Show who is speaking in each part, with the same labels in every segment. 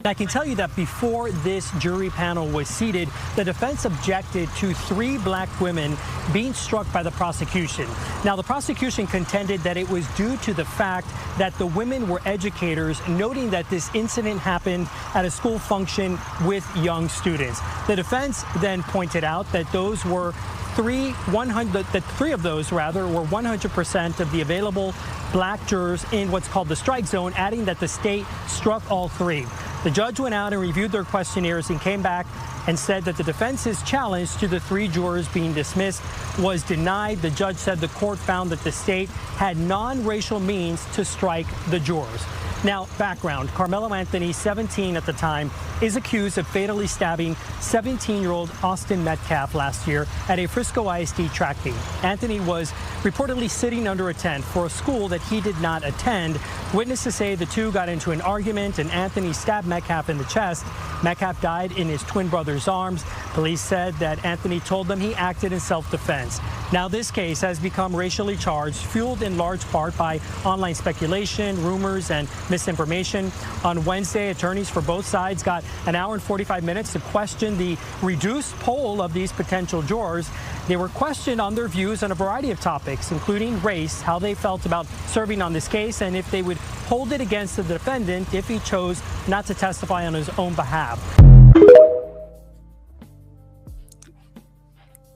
Speaker 1: I can tell you that before this jury panel was seated, the defense objected to 3 black women being struck by the prosecution. Now, the prosecution contended that it was due to the fact that the women were educators, noting that this incident happened at a school function with young students. The defense then pointed out that those were three of those were 100% of the available black jurors in what's called the strike zone, adding that the state struck all 3. The judge went out and reviewed their questionnaires and came back and said that the defense's challenge to the 3 jurors being dismissed was denied. The judge said the court found that the state had non-racial means to strike the jurors. Now, background, Karmelo Anthony, 17 at the time, is accused of fatally stabbing 17-year-old Austin Metcalf last year at a Frisco ISD track meet. Anthony was reportedly sitting under a tent for a school that he did not attend. Witnesses say the two got into an argument and Anthony stabbed Metcalf in the chest. Metcalf died in his twin brother's arms. Police said that Anthony told them he acted in self-defense. Now, this case has become racially charged, fueled in large part by online speculation, rumors, and misinformation. On Wednesday, attorneys for both sides got an hour and 45 minutes to question the reduced poll of these potential jurors. They were questioned on their views on a variety of topics, including race, how they felt about serving on this case, and if they would hold it against the defendant if he chose not to testify on his own behalf.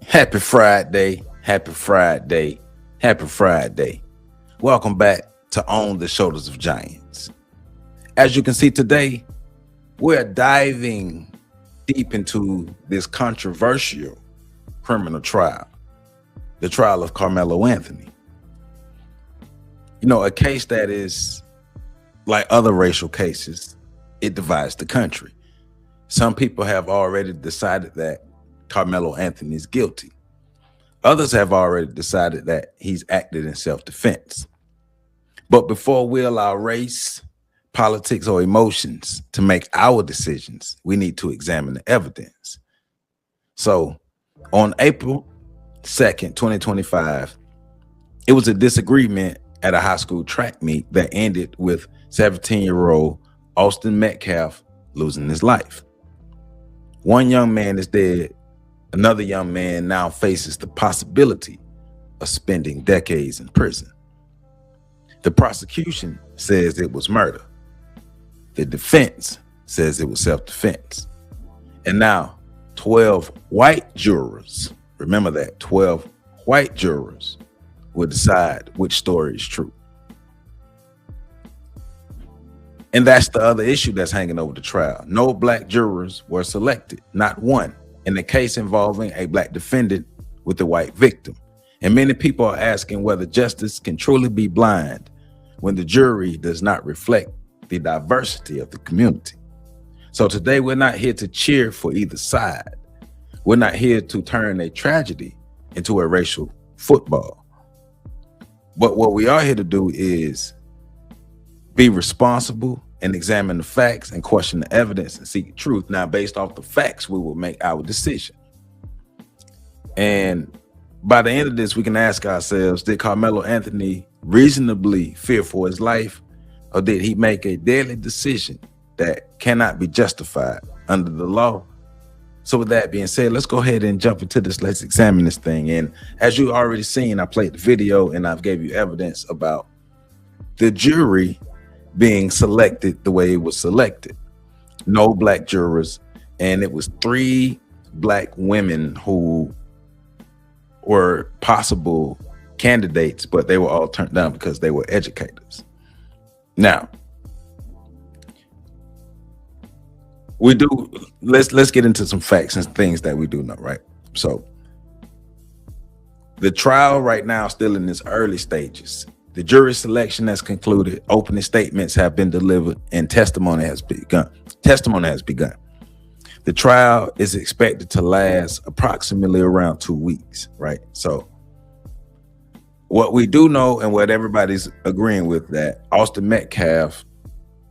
Speaker 2: Happy Friday, happy Friday, happy Friday. Welcome back to On the Shoulders of Giants. As you can see today, we're diving deep into this controversial criminal trial, the trial of Karmelo Anthony. You know, a case that is like other racial cases, it divides the country. Some people have already decided that Karmelo Anthony is guilty. Others have already decided that he's acted in self-defense. But before we allow race, politics, or emotions to make our decisions, we need to examine the evidence. So on April 2nd, 2025, it was a disagreement at a high school track meet that ended with 17-year-old Austin Metcalf losing his life. One young man is dead. Another young man now faces the possibility of spending decades in prison. The prosecution says it was murder. The defense says it was self-defense. And now 12 white jurors, remember that, 12 white jurors will decide which story is true. And that's the other issue that's hanging over the trial. No black jurors were selected, not one, in the case involving a black defendant with a white victim. And many people are asking whether justice can truly be blind when the jury does not reflect the diversity of the community. So today, we're not here to cheer for either side. We're not here to turn a tragedy into a racial football. But what we are here to do is be responsible and examine the facts and question the evidence and seek truth. Now, based off the facts, we will make our decision. And by the end of this, we can ask ourselves, did Karmelo Anthony reasonably fear for his life, or did he make a deadly decision that cannot be justified under the law? So with that being said, let's go ahead and jump into this. Let's examine this thing. And as you already seen, I played the video and I've gave you evidence about the jury being selected the way it was selected. No black jurors, and it was 3 black women who were possible candidates, but they were all turned down because they were educators. Now, let's get into some facts and things that we do know, right? So the trial right now is still in its early stages. The jury selection has concluded, opening statements have been delivered, and testimony has begun. The trial is expected to last approximately around 2 weeks, right? So what we do know, and what everybody's agreeing with, that Austin Metcalf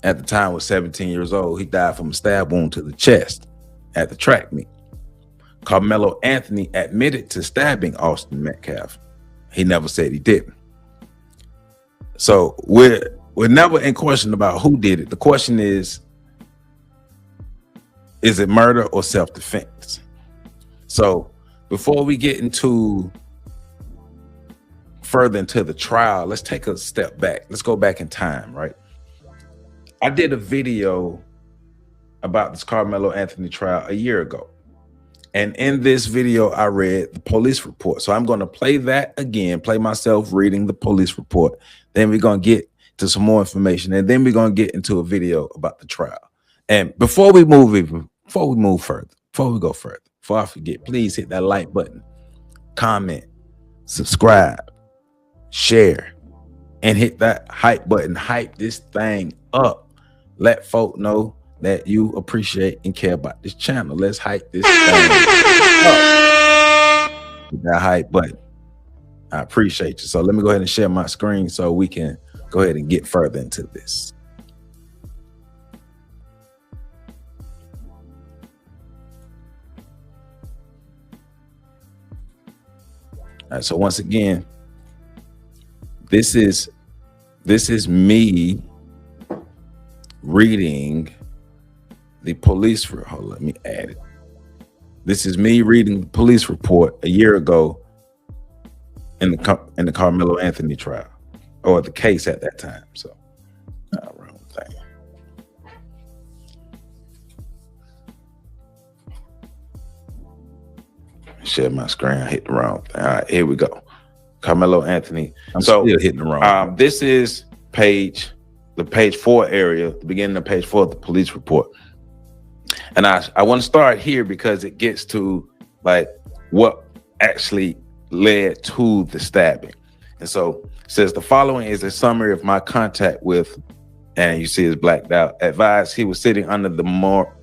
Speaker 2: at the time was 17 years old. He died from a stab wound to the chest at the track meet. Karmelo Anthony admitted to stabbing Austin Metcalf. He never said he didn't. So we're never in question about who did it. The question is, Is it murder or self-defense? So before we get further into the trial, let's take a step back. Let's go back in time, right? I did a video about this Karmelo Anthony trial a year ago. And in this video, I read the police report. So I'm going to play that again, play myself reading the police report. Then we're going to get to some more information. And then we're going to get into a video about the trial. And before we go further, before I forget, please hit that like button, comment, subscribe, share, and hit that hype button. Hype this thing up. Let folk know that you appreciate and care about this channel. Let's hype this thing up. Hit that hype button. I appreciate you. So let me go ahead and share my screen so we can go ahead and get further into this. All right, so once again, this is me reading the police report. Hold on, let me add it. This is me reading the police report a year ago in the Karmelo Anthony trial, or the case at that time. So, wrong thing. Share my screen. I hit the wrong thing. All right, here we go. Karmelo Anthony. I'm still hitting the wrong. This is the page 4 area, the beginning of page 4 of the police report. And I want to start here because it gets to like what actually led to the stabbing. And so it says the following is a summary of my contact with, and you see it's blacked out, advised he was sitting under the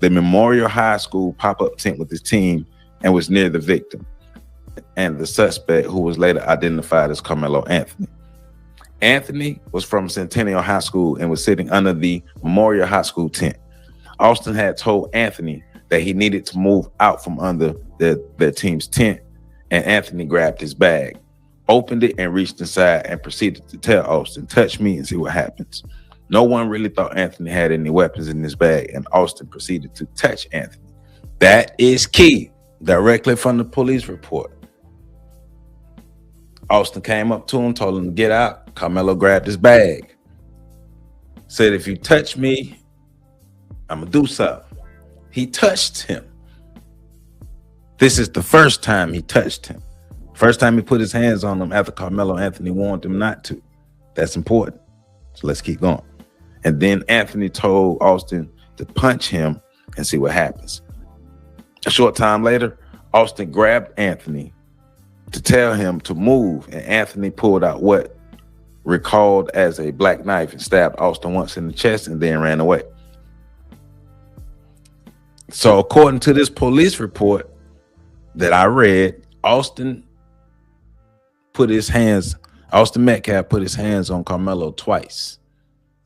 Speaker 2: Memorial High School pop-up tent with his team and was near the victim and the suspect, who was later identified as Karmelo Anthony. Anthony was from Centennial High School and was sitting under the Memorial High School tent. Austin had told Anthony that he needed to move out from under their team's tent, and Anthony grabbed his bag, opened it, and reached inside and proceeded to tell Austin, "Touch me and see what happens." No one really thought Anthony had any weapons in his bag, and Austin proceeded to touch Anthony. That is key, directly from the police report. Austin came up to him, told him to get out. Karmelo grabbed his bag, said, "If you touch me, I'm gonna do something." He touched him. This is the first time he touched him. First time he put his hands on him after Karmelo Anthony warned him not to. That's important. So let's keep going. And then Anthony told Austin to punch him and see what happens. A short time later, Austin grabbed Anthony to tell him to move, and Anthony pulled out what recalled as a black knife and stabbed Austin once in the chest and then ran away. So according to this police report that I read, Austin Metcalf put his hands on Karmelo twice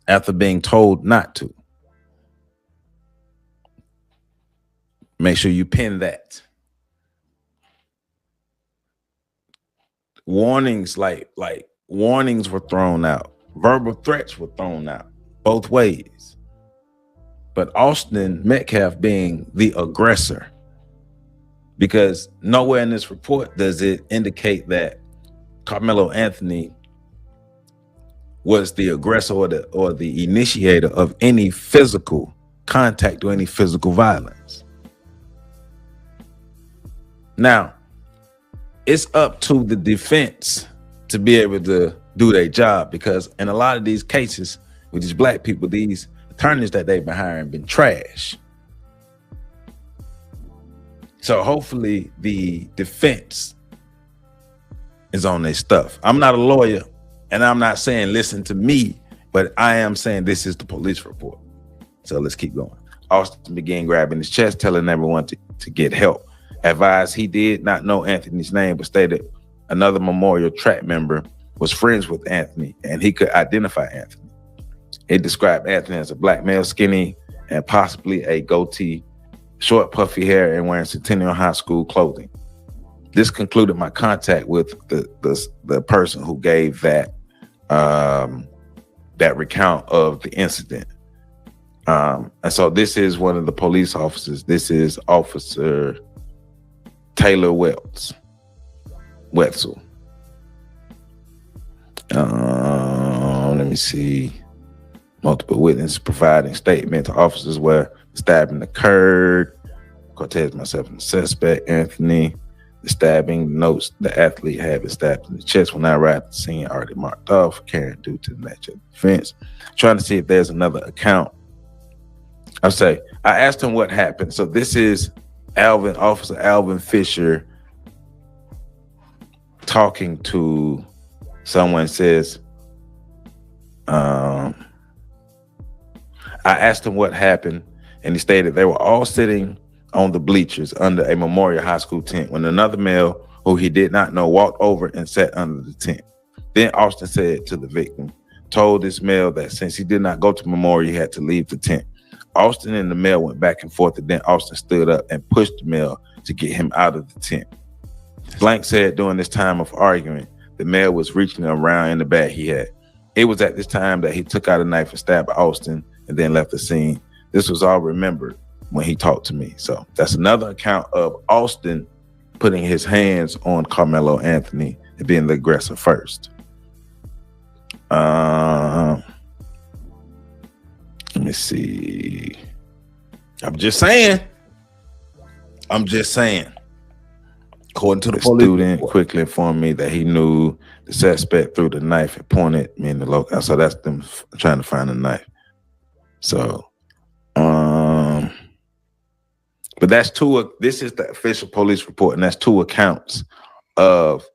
Speaker 2: after being told not to. Make sure you pin that. Warnings, like warnings were thrown out. Verbal threats were thrown out both ways. But Austin Metcalf being the aggressor, because nowhere in this report does it indicate that Karmelo Anthony was the aggressor or the initiator of any physical contact or any physical violence. Now, it's up to the defense to be able to do their job, because in a lot of these cases with these black people, these attorneys that they've been hiring been trash. So hopefully the defense is on their stuff. I'm not a lawyer, and I'm not saying listen to me, but I am saying this is the police report. So let's keep going. Austin began grabbing his chest, telling everyone to get help. Advised he did not know Anthony's name, but stated another Memorial track member was friends with Anthony and he could identify Anthony. It described Anthony as a black male, skinny, and possibly a goatee, short puffy hair, and wearing Centennial High School clothing. This concluded my contact with the person who gave that recount of the incident. And so this is one of the police officers. This is Officer Taylor Wetzel. Let me see. Multiple witnesses providing statement to officers where stabbing occurred. Cortez, myself, and the suspect, Anthony. The stabbing notes the athlete had been stabbed in the chest when I arrived at the scene, already marked off, carrying due to the nature of the defense. Trying to see if there's another account. I asked him what happened. So this is Officer Alvin Fisher talking to someone. Says, I asked him what happened, and he stated they were all sitting on the bleachers under a Memorial High School tent when another male who he did not know walked over and sat under the tent. Then Austin said to the victim, told this male that since he did not go to Memorial, he had to leave the tent. Austin and the male went back and forth, and then Austin stood up and pushed the male to get him out of the tent. Blank said during this time of arguing, the male was reaching around in the bag he had. It was at this time that he took out a knife and stabbed Austin and then left the scene. This was all remembered when he talked to me. So that's another account of Austin putting his hands on Karmelo Anthony and being the aggressor first. Let me see. I'm just saying. According to the student, quickly informed me that he knew the suspect threw the knife and pointed me in the local. So that's them trying to find a knife. So, but that's two. This is the official police report, and that's two accounts of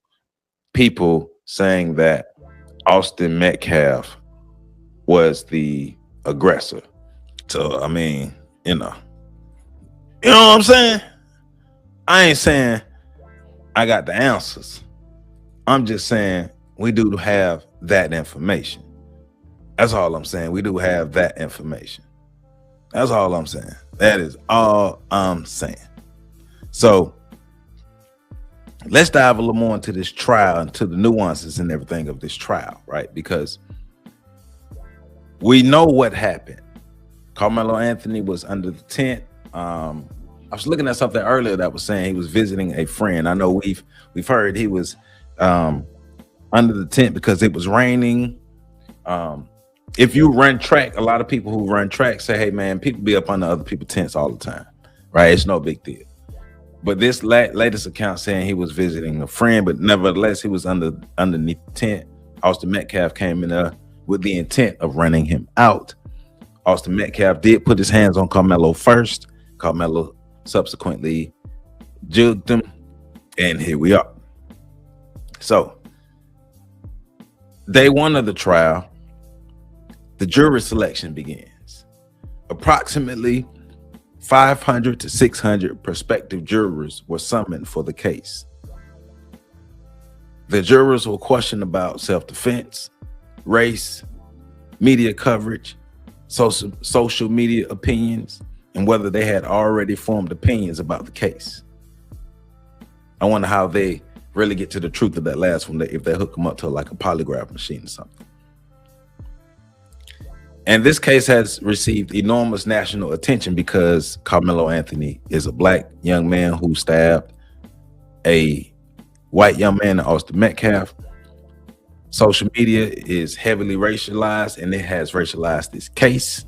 Speaker 2: people saying that Austin Metcalf was the aggressor. So, I mean, you know what I'm saying? I ain't saying I got the answers. I'm just saying we do have that information. That's all I'm saying. We do have that information. That's all I'm saying. That is all I'm saying. So let's dive a little more into this trial, into the nuances and everything of this trial, right? Because we know what happened. Karmelo Anthony was under the tent. I was looking at something earlier that was saying he was visiting a friend. I know we've heard he was under the tent because it was raining. If you run track, a lot of people who run track say, hey man, people be up under other people's tents all the time, right? It's no big deal. But this latest account saying he was visiting a friend, but nevertheless he was underneath the tent. Austin Metcalf came in there with the intent of running him out. Austin Metcalf did put his hands on Karmelo first. Karmelo subsequently juked him, and here we are. So, day one of the trial, the jury selection begins. Approximately 500 to 600 prospective jurors were summoned for the case. The jurors were questioned about self-defense, race, media coverage, social media opinions, and whether they had already formed opinions about the case. I wonder how they really get to the truth of that last one, if they hook them up to like a polygraph machine or something. And this case has received enormous national attention because Karmelo Anthony is a black young man who stabbed a white young man, Austin Metcalf. Social media is heavily racialized, and it has racialized this case.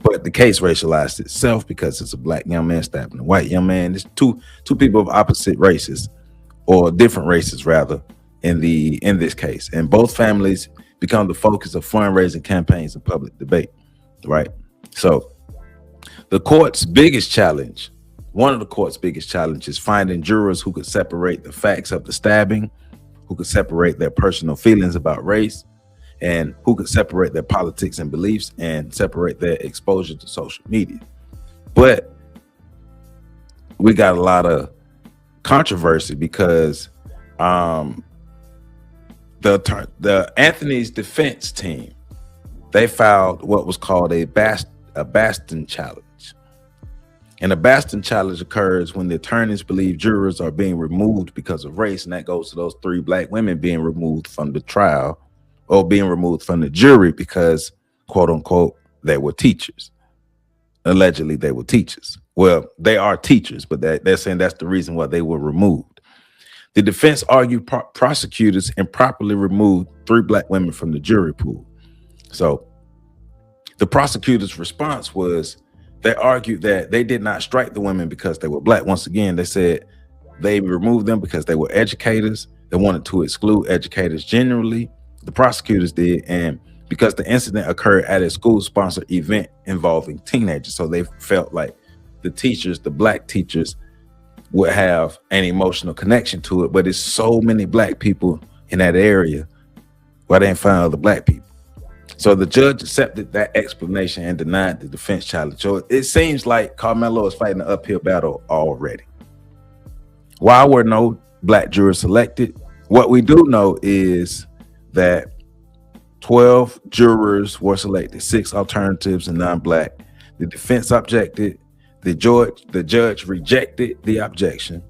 Speaker 2: But the case racialized itself because it's a black young man stabbing a white young man. It's two people of opposite races, or different races rather, in this case. And both families become the focus of fundraising campaigns and public debate, right? So the court's biggest challenge, one of the court's biggest challenges, is finding jurors who could separate the facts of the stabbing, who could separate their personal feelings about race, and who could separate their politics and beliefs and separate their exposure to social media. But we got a lot of controversy because the Anthony's defense team, they filed what was called a Bastin challenge. And a Bastin challenge occurs when the attorneys believe jurors are being removed because of race, and that goes to those 3 black women being removed from the trial, or being removed from the jury because, quote unquote, they were teachers. allegedly they were teachers. Well, they are teachers, but they're saying that's the reason why they were removed. The defense argued prosecutors improperly removed 3 black women from the jury pool. So the prosecutor's response was they argued that they did not strike the women because they were black. Once again, they said they removed them because they were educators. They wanted to exclude educators generally. The prosecutors did, and because the incident occurred at a school-sponsored event involving teenagers. So they felt like the teachers, the black teachers, would have an emotional connection to it. But it's so many black people in that area where they didn't find other black people. So the judge accepted that explanation and denied the defense challenge. So it seems like Karmelo is fighting an uphill battle already. While were no black jurors selected, what we do know is that 12 jurors were selected, 6 alternatives and 9 black. The defense objected. The judge rejected the objection.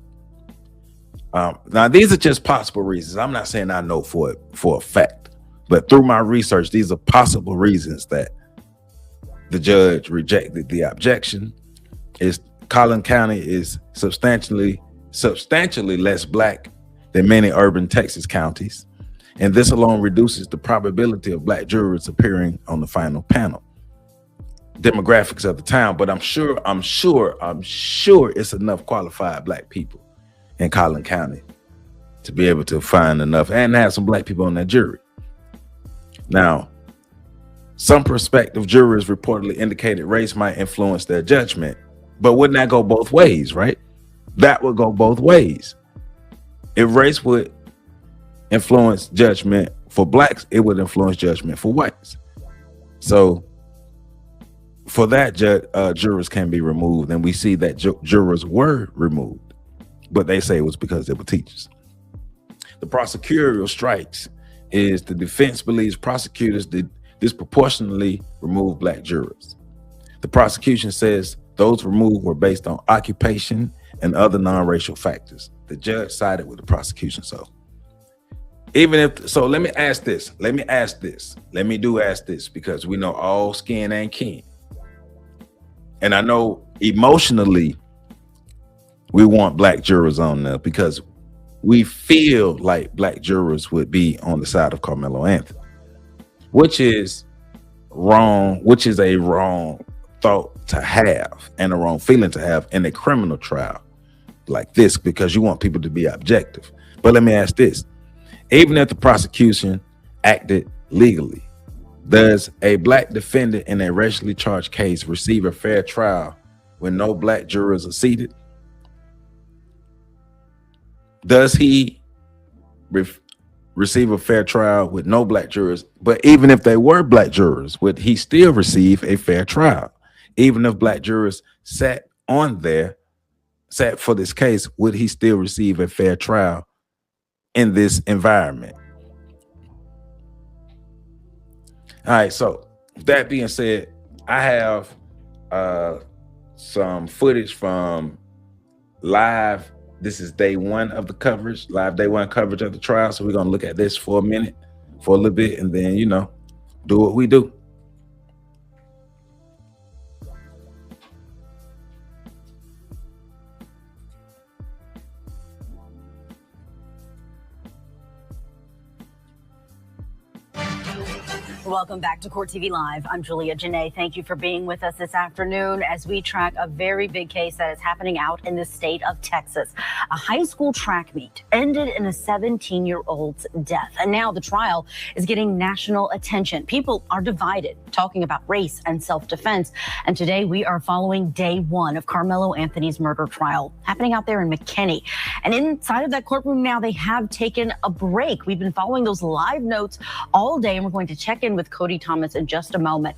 Speaker 2: Now, these are just possible reasons. I'm not saying I know for a fact, but through my research, these are possible reasons that the judge rejected the objection. Collin County is substantially less black than many urban Texas counties, and this alone reduces the probability of black jurors appearing on the final panel. Demographics of the town, but I'm sure it's enough qualified black people in Collin County to be able to find enough and have some black people on that jury. Now, some prospective jurors reportedly indicated race might influence their judgment, but wouldn't that go both ways, right? That would go both ways. If race would influence judgment for blacks, it would influence judgment for whites. So for that, jurors can be removed, and we see that jurors were removed, but they say it was because they were teachers. The prosecutorial strikes is the defense believes prosecutors did disproportionately remove black jurors. The prosecution says those removed were based on occupation and other non-racial factors. The judge sided with the prosecution. So let me ask this, because we know all skin ain't kin. And I know emotionally we want black jurors on there because we feel like black jurors would be on the side of Karmelo Anthony, which is wrong, which is a wrong thought to have and a wrong feeling to have in a criminal trial like this, because you want people to be objective. But let me ask this, even if the prosecution acted legally, does a black defendant in a racially charged case receive a fair trial when no black jurors are seated? Does he receive a fair trial with no black jurors? But even if they were black jurors, would he still receive a fair trial? Even if black jurors sat for this case, would he still receive a fair trial in this environment? All right, so that being said, I have some footage from live. This is day one of the coverage, live day one coverage of the trial. So we're going to look at this for a little bit, and then, do what we do.
Speaker 3: Welcome back to Court TV Live. I'm Julia Janae. Thank you for being with us this afternoon as we track a very big case that is happening out in the state of Texas. A high school track meet ended in a 17-year-old's death. And now the trial is getting national attention. People are divided, talking about race and self-defense. And today we are following day one of Karmelo Anthony's murder trial happening out there in McKinney. And inside of that courtroom now, they have taken a break. We've been following those live notes all day, and we're going to check in with Cody Thomas in just a moment.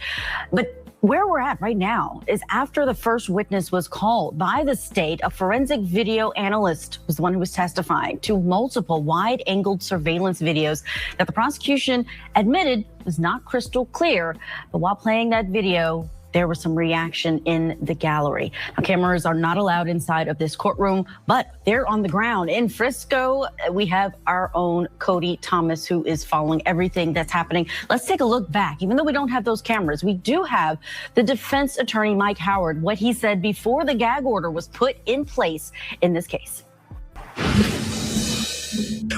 Speaker 3: But where we're at right now is after the first witness was called by the state, a forensic video analyst was the one who was testifying to multiple wide-angled surveillance videos that the prosecution admitted was not crystal clear. But while playing that video, there was some reaction in the gallery. Now, cameras are not allowed inside of this courtroom, but they're on the ground. In Frisco, we have our own Cody Thomas, who is following everything that's happening. Let's take a look back. Even though we don't have those cameras, we do have the defense attorney, Mike Howard, what he said before the gag order was put in place in this case.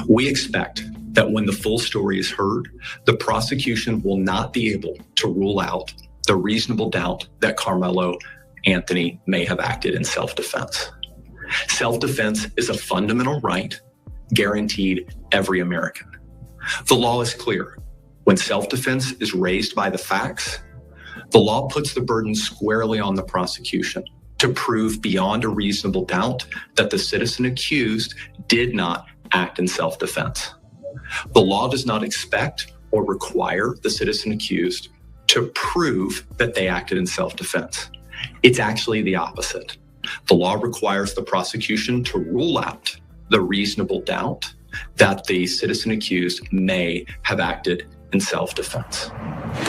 Speaker 4: We expect that when the full story is heard, the prosecution will not be able to rule out the reasonable doubt that Karmelo Anthony may have acted in self-defense. Self-defense is a fundamental right guaranteed every American. The law is clear. When self-defense is raised by the facts, the law puts the burden squarely on the prosecution to prove beyond a reasonable doubt that the citizen accused did not act in self-defense. The law does not expect or require the citizen accused to prove that they acted in self-defense. It's actually the opposite. The law requires the prosecution to rule out the reasonable doubt that the citizen accused may have acted in self-defense.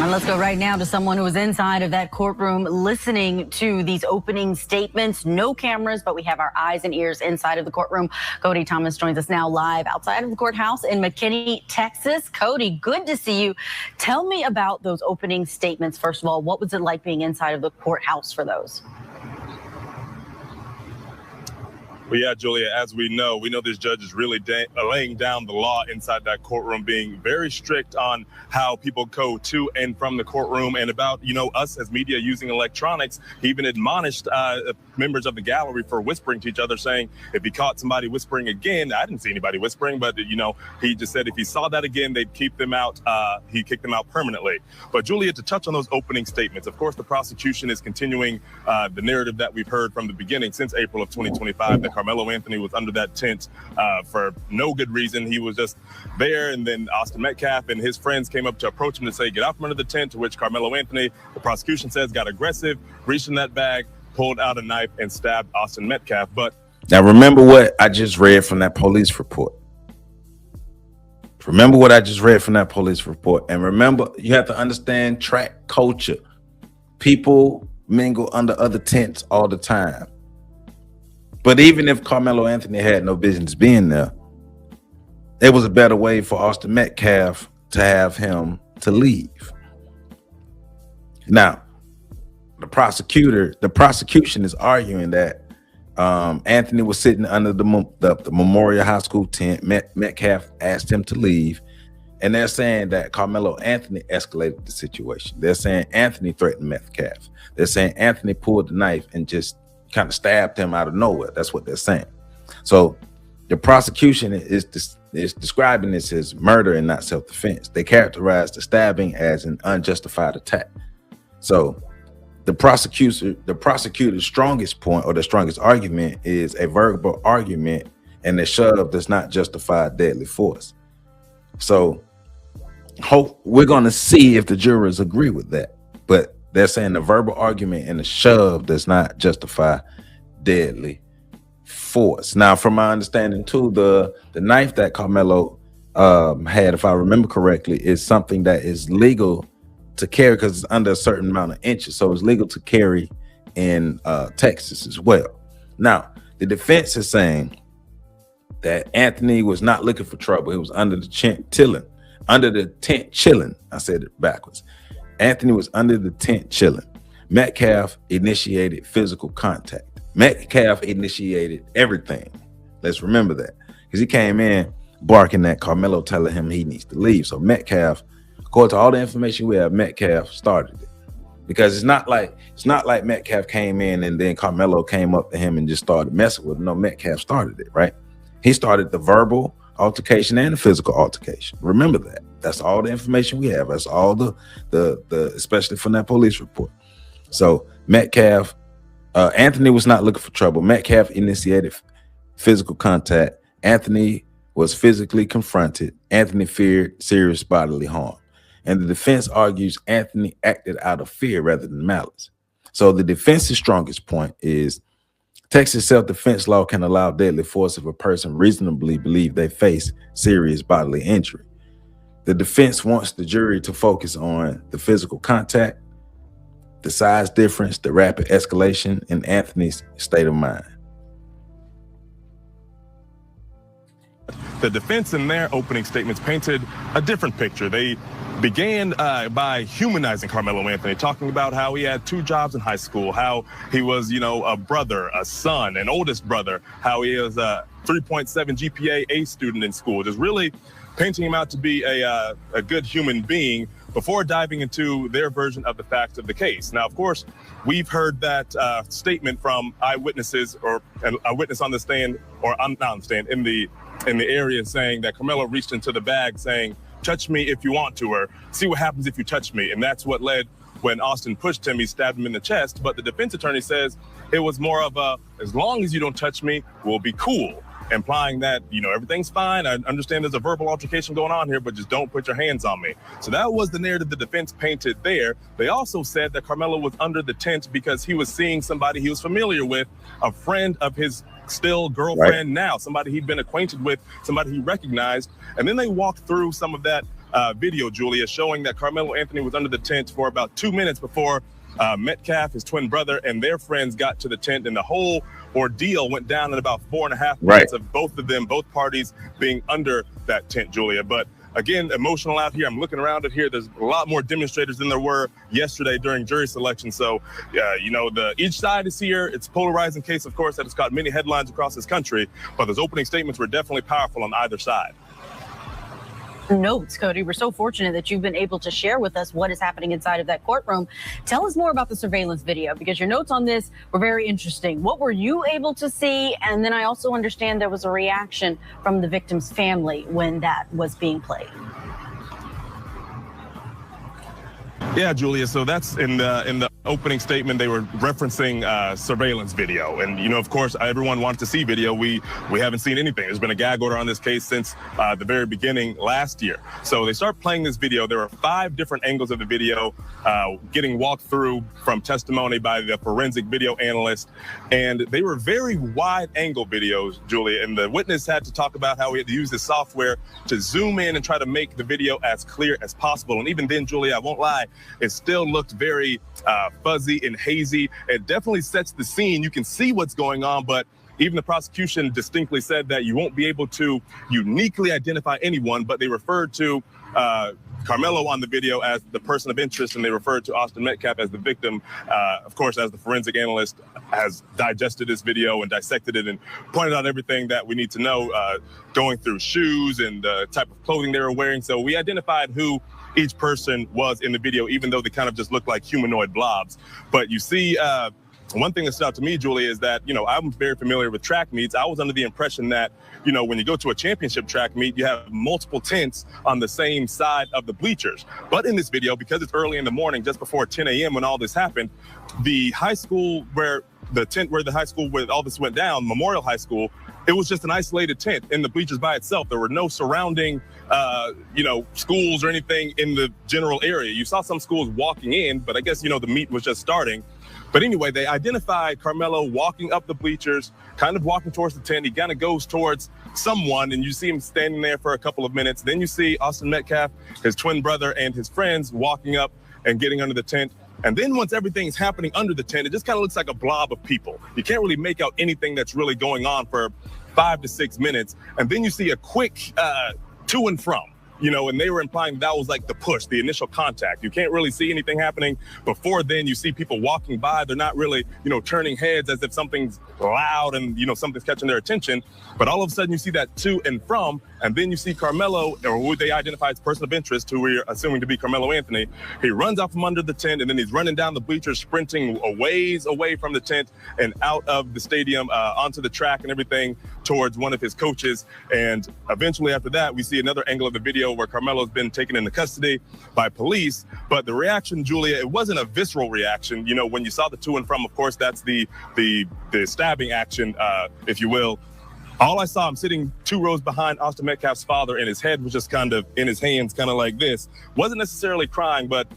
Speaker 3: And let's go right now to someone who was inside of that courtroom listening to these opening statements. No cameras, but we have our eyes and ears inside of the courtroom. Cody Thomas joins us now live outside of the courthouse in McKinney, Texas. Cody, good to see you. Tell me about those opening statements. First of all, what was it like being inside of the courthouse for those?
Speaker 5: Well, yeah, Julia, as we know this judge is really laying down the law inside that courtroom, being very strict on how people go to and from the courtroom, and about, us as media using electronics. He even admonished members of the gallery for whispering to each other, saying if he caught somebody whispering again, I didn't see anybody whispering, but, he just said if he saw that again, they'd keep them out. He kicked them out permanently. But Julia, to touch on those opening statements, of course, the prosecution is continuing the narrative that we've heard from the beginning since April of 2025, that Karmelo Anthony was under that tent for no good reason. He was just there, and then Austin Metcalf and his friends came up to approach him to say, get out from under the tent, to which Karmelo Anthony, the prosecution says, got aggressive, reached in that bag, pulled out a knife, and stabbed Austin Metcalf. But
Speaker 2: now remember what I just read from that police report. Remember what I just read from that police report. And remember, you have to understand track culture. People mingle under other tents all the time. But even if Karmelo Anthony had no business being there, it was a better way for Austin Metcalf to have him to leave. Now, the prosecution is arguing that Anthony was sitting under the Memorial High School tent. Metcalf asked him to leave. And they're saying that Karmelo Anthony escalated the situation. They're saying Anthony threatened Metcalf. They're saying Anthony pulled the knife and just kind of stabbed him out of nowhere. That's what they're saying. So the prosecution is describing this as murder and not self-defense. They characterize the stabbing as an unjustified attack. So the prosecutor's strongest point, or the strongest argument, is a verbal argument, and the shove does not justify deadly force. So we're going to see if the jurors agree with that. But they're saying the verbal argument and the shove does not justify deadly force. Now, from my understanding too, the knife that Karmelo had, if I remember correctly, is something that is legal to carry because it's under a certain amount of inches. So it's legal to carry in Texas as well. Now, the defense is saying that Anthony was not looking for trouble. He was under the tent chilling. I said it backwards. Anthony was under the tent chilling. Metcalf initiated physical contact. Metcalf initiated everything. Let's remember that, because he came in barking at Karmelo, telling him he needs to leave. So Metcalf, according to all the information we have, Metcalf started it, because it's not like Metcalf came in and then Karmelo came up to him and just started messing with him. No, Metcalf started it, right? He started the verbal altercation and the physical altercation. Remember that. That's all the information we have. That's all the especially from that police report. So Metcalf, Anthony was not looking for trouble. Metcalf initiated physical contact. Anthony was physically confronted. Anthony feared serious bodily harm. And the defense argues Anthony acted out of fear rather than malice. So the defense's strongest point is Texas self-defense law can allow deadly force if a person reasonably believes they face serious bodily injury. The defense wants the jury to focus on the physical contact the size difference, the rapid escalation, and Anthony's state of mind.
Speaker 5: The defense in their opening statements painted a different picture. They began by humanizing Karmelo Anthony, talking about how he had 2 jobs in high school, how he was, a brother, a son, an oldest brother, how he was a 3.7 GPA A student in school, just really painting him out to be a good human being before diving into their version of the facts of the case. Now, of course, we've heard that statement from eyewitnesses or a witness on the stand, or not on the stand, in the area, saying that Karmelo reached into the bag saying, "Touch me if you want to," or "See what happens if you touch me." And that's what led, when Austin pushed him, he stabbed him in the chest. But the defense attorney says it was more of a, "As long as you don't touch me, we'll be cool," implying that, everything's fine. I understand there's a verbal altercation going on here, but just don't put your hands on me. So that was the narrative the defense painted there. They also said that Karmelo was under the tent because he was seeing somebody he was familiar with, a friend of his still girlfriend now, somebody he'd been acquainted with, somebody he recognized. And then they walked through some of that video, Julia, showing that Karmelo Anthony was under the tent for about 2 minutes before Metcalf, his twin brother, and their friends got to the tent, and the whole ordeal went down in about 4.5 minutes of both parties being under that tent, Julia. But again, emotional out here. I'm looking around it here. There's a lot more demonstrators than there were yesterday during jury selection. So, each side is here. It's a polarizing case, of course, that has got many headlines across this country, but those opening statements were definitely powerful on either side.
Speaker 3: Notes, Cody. We're so fortunate that you've been able to share with us what is happening inside of that courtroom. Tell us more about the surveillance video, because your notes on this were very interesting. What were you able to see? And then I also understand there was a reaction from the victim's family when that was being played.
Speaker 5: Yeah, Julia. So that's in the opening statement. They were referencing surveillance video, and of course, everyone wanted to see video. We haven't seen anything. There's been a gag order on this case since the very beginning last year. So they start playing this video. There are 5 different angles of the video getting walked through from testimony by the forensic video analyst, and they were very wide-angle videos, Julia. And the witness had to talk about how he had to use this software to zoom in and try to make the video as clear as possible. And even then, Julia, I won't lie, it still looked very fuzzy and hazy. It definitely sets the scene. You can see what's going on, but even the prosecution distinctly said that you won't be able to uniquely identify anyone, but they referred to Karmelo on the video as the person of interest, and they referred to Austin Metcalf as the victim. Of course, as the forensic analyst has digested this video and dissected it and pointed out everything that we need to know, going through shoes and the type of clothing they were wearing. So we identified who each person was in the video, even though they kind of just looked like humanoid blobs. But you see, one thing that stood out to me, Julie, is that, I'm very familiar with track meets. I was under the impression that, when you go to a championship track meet, you have multiple tents on the same side of the bleachers. But in this video, because it's early in the morning, just before 10 a.m. when all this happened, the high school where all this went down, Memorial High School, it was just an isolated tent in the bleachers by itself. There were no surrounding, schools or anything in the general area. You saw some schools walking in, but I guess, the meet was just starting. But anyway, they identified Karmelo walking up the bleachers, kind of walking towards the tent. He kind of goes towards someone, and you see him standing there for a couple of minutes. Then you see Austin Metcalf, his twin brother, and his friends walking up and getting under the tent. And then once everything's happening under the tent, it just kind of looks like a blob of people. You can't really make out anything that's really going on for 5 to 6 minutes. And then you see a quick to and from. And they were implying that was like the push, the initial contact. You can't really see anything happening before then. You see people walking by. They're not really, turning heads as if something's loud and, something's catching their attention. But all of a sudden you see that to and from, and then you see Karmelo, or who they identify as person of interest, who we're assuming to be Karmelo Anthony. He runs out from under the tent, and then he's running down the bleachers, sprinting a ways away from the tent and out of the stadium onto the track and everything towards one of his coaches. And eventually after that, we see another angle of the video where Karmelo's been taken into custody by police. But the reaction, Julia, it wasn't a visceral reaction. When you saw the to and from, of course, that's the stabbing action, if you will. All I saw, I'm sitting 2 rows behind Austin Metcalf's father, and his head was just kind of in his hands, kind of like this. Wasn't necessarily crying, but,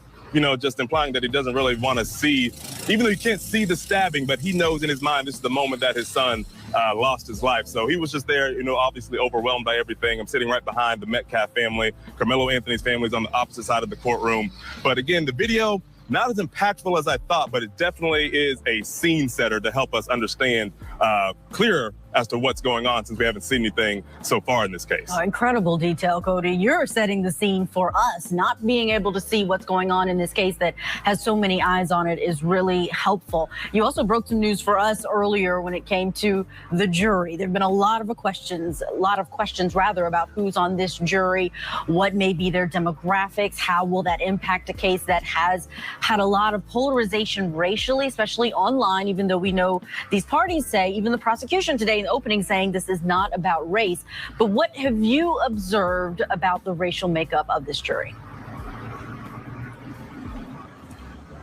Speaker 5: just implying that he doesn't really want to see, even though he can't see the stabbing, but he knows in his mind this is the moment that his son lost his life. So he was just there, obviously overwhelmed by everything. I'm sitting right behind the Metcalf family. Karmelo Anthony's family is on the opposite side of the courtroom. But again, the video, not as impactful as I thought, but it definitely is a scene setter to help us understand clearer as to what's going on, since we haven't seen anything so far in this case.
Speaker 3: Oh, incredible detail, Cody. You're setting the scene for us. Not being able to see what's going on in this case that has so many eyes on it is really helpful. You also broke some news for us earlier when it came to the jury. There have been a lot of questions about who's on this jury, what may be their demographics, how will that impact a case that has had a lot of polarization racially, especially online, even though we know these parties say, even the prosecution today in the opening saying this is not about race. But what have you observed about the racial makeup of this jury?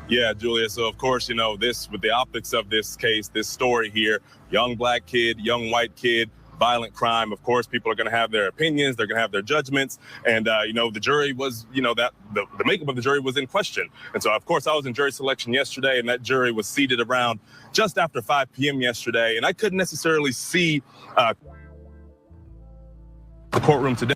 Speaker 5: Yeah, Julia. So, of course, you know, this with the optics of this case, this story here, young black kid, young white kid, violent crime. Of course, people are going to have their opinions. They're going to have their judgments. And, you know, the jury was, you know, that the makeup of the jury was in question. And so, of course, I was in jury selection yesterday, and that jury was seated around just after 5 p.m. yesterday. And I couldn't necessarily see the courtroom today.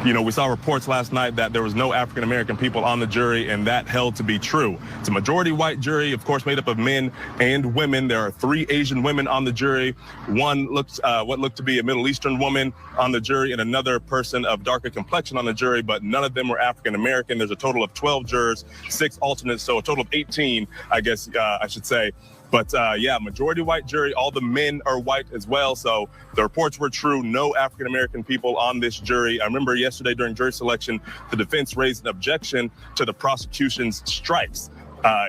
Speaker 5: You know, we saw reports last night that there was no African-American people on the jury, and that held to be true. It's a majority white jury, of course, made up of men and women. There are 3 Asian women on the jury. One looked, what looked to be a Middle Eastern woman on the jury, and another person of darker complexion on the jury, but none of them were African-American. There's a total of 12 jurors, 6 alternates, so a total of 18, I guess I should say. But yeah, majority white jury, all the men are white as well. So the reports were true. No African-American people on this jury. I remember yesterday during jury selection, the defense raised an objection to the prosecution's strikes.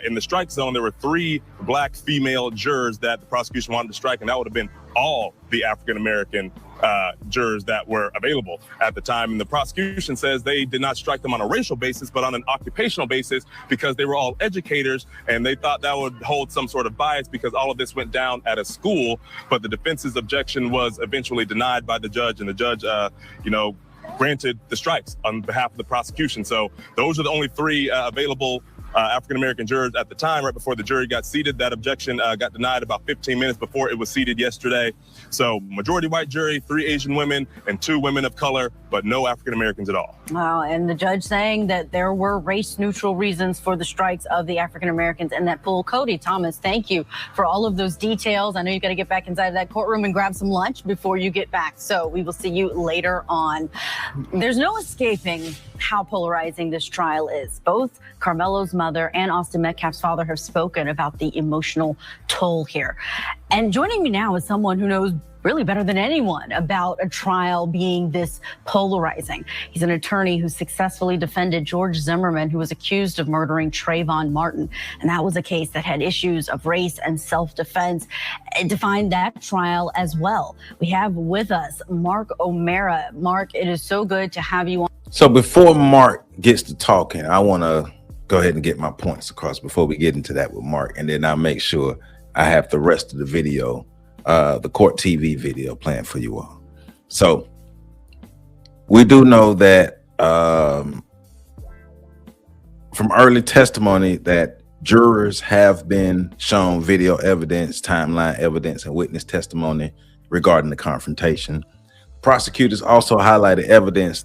Speaker 5: In the strike zone, there were 3 black female jurors that the prosecution wanted to strike, and that would have been all the African-American jurors that were available at the time. And the prosecution says they did not strike them on a racial basis, but on an occupational basis, because they were all educators, and they thought that would hold some sort of bias because all of this went down at a school. But the defense's objection was eventually denied by the judge, and the judge, you know, granted the strikes on behalf of the prosecution. So those are the only 3 available African-American jurors at the time, right before the jury got seated. That objection got denied about 15 minutes before it was seated yesterday. So majority white jury, 3 Asian women and 2 women of color, but no African-Americans at all.
Speaker 3: Wow, and the judge saying that there were race-neutral reasons for the strikes of the African-Americans in that pool. Cody, Thomas, thank you for all of those details. I know you've got to get back inside that courtroom and grab some lunch before you get back, so we will see you later on. There's no escaping how polarizing this trial is. Both Karmelo's mother and Austin Metcalf's father have spoken about the emotional toll here. And joining me now is someone who knows really better than anyone about a trial being this polarizing. He's an attorney who successfully defended George Zimmerman, who was accused of murdering Trayvon Martin. And that was a case that had issues of race and self-defense. It defined that trial as well. We have with us Mark O'Mara. Mark, it is so good to have you on.
Speaker 2: So before Mark gets to talking, I want to go ahead and get my points across before we get into that with Mark, and then I'll make sure I have the rest of the video, the court TV video planned for you all. So we do know that from early testimony that jurors have been shown video evidence, timeline evidence, and witness testimony regarding the confrontation. Prosecutors also highlighted evidence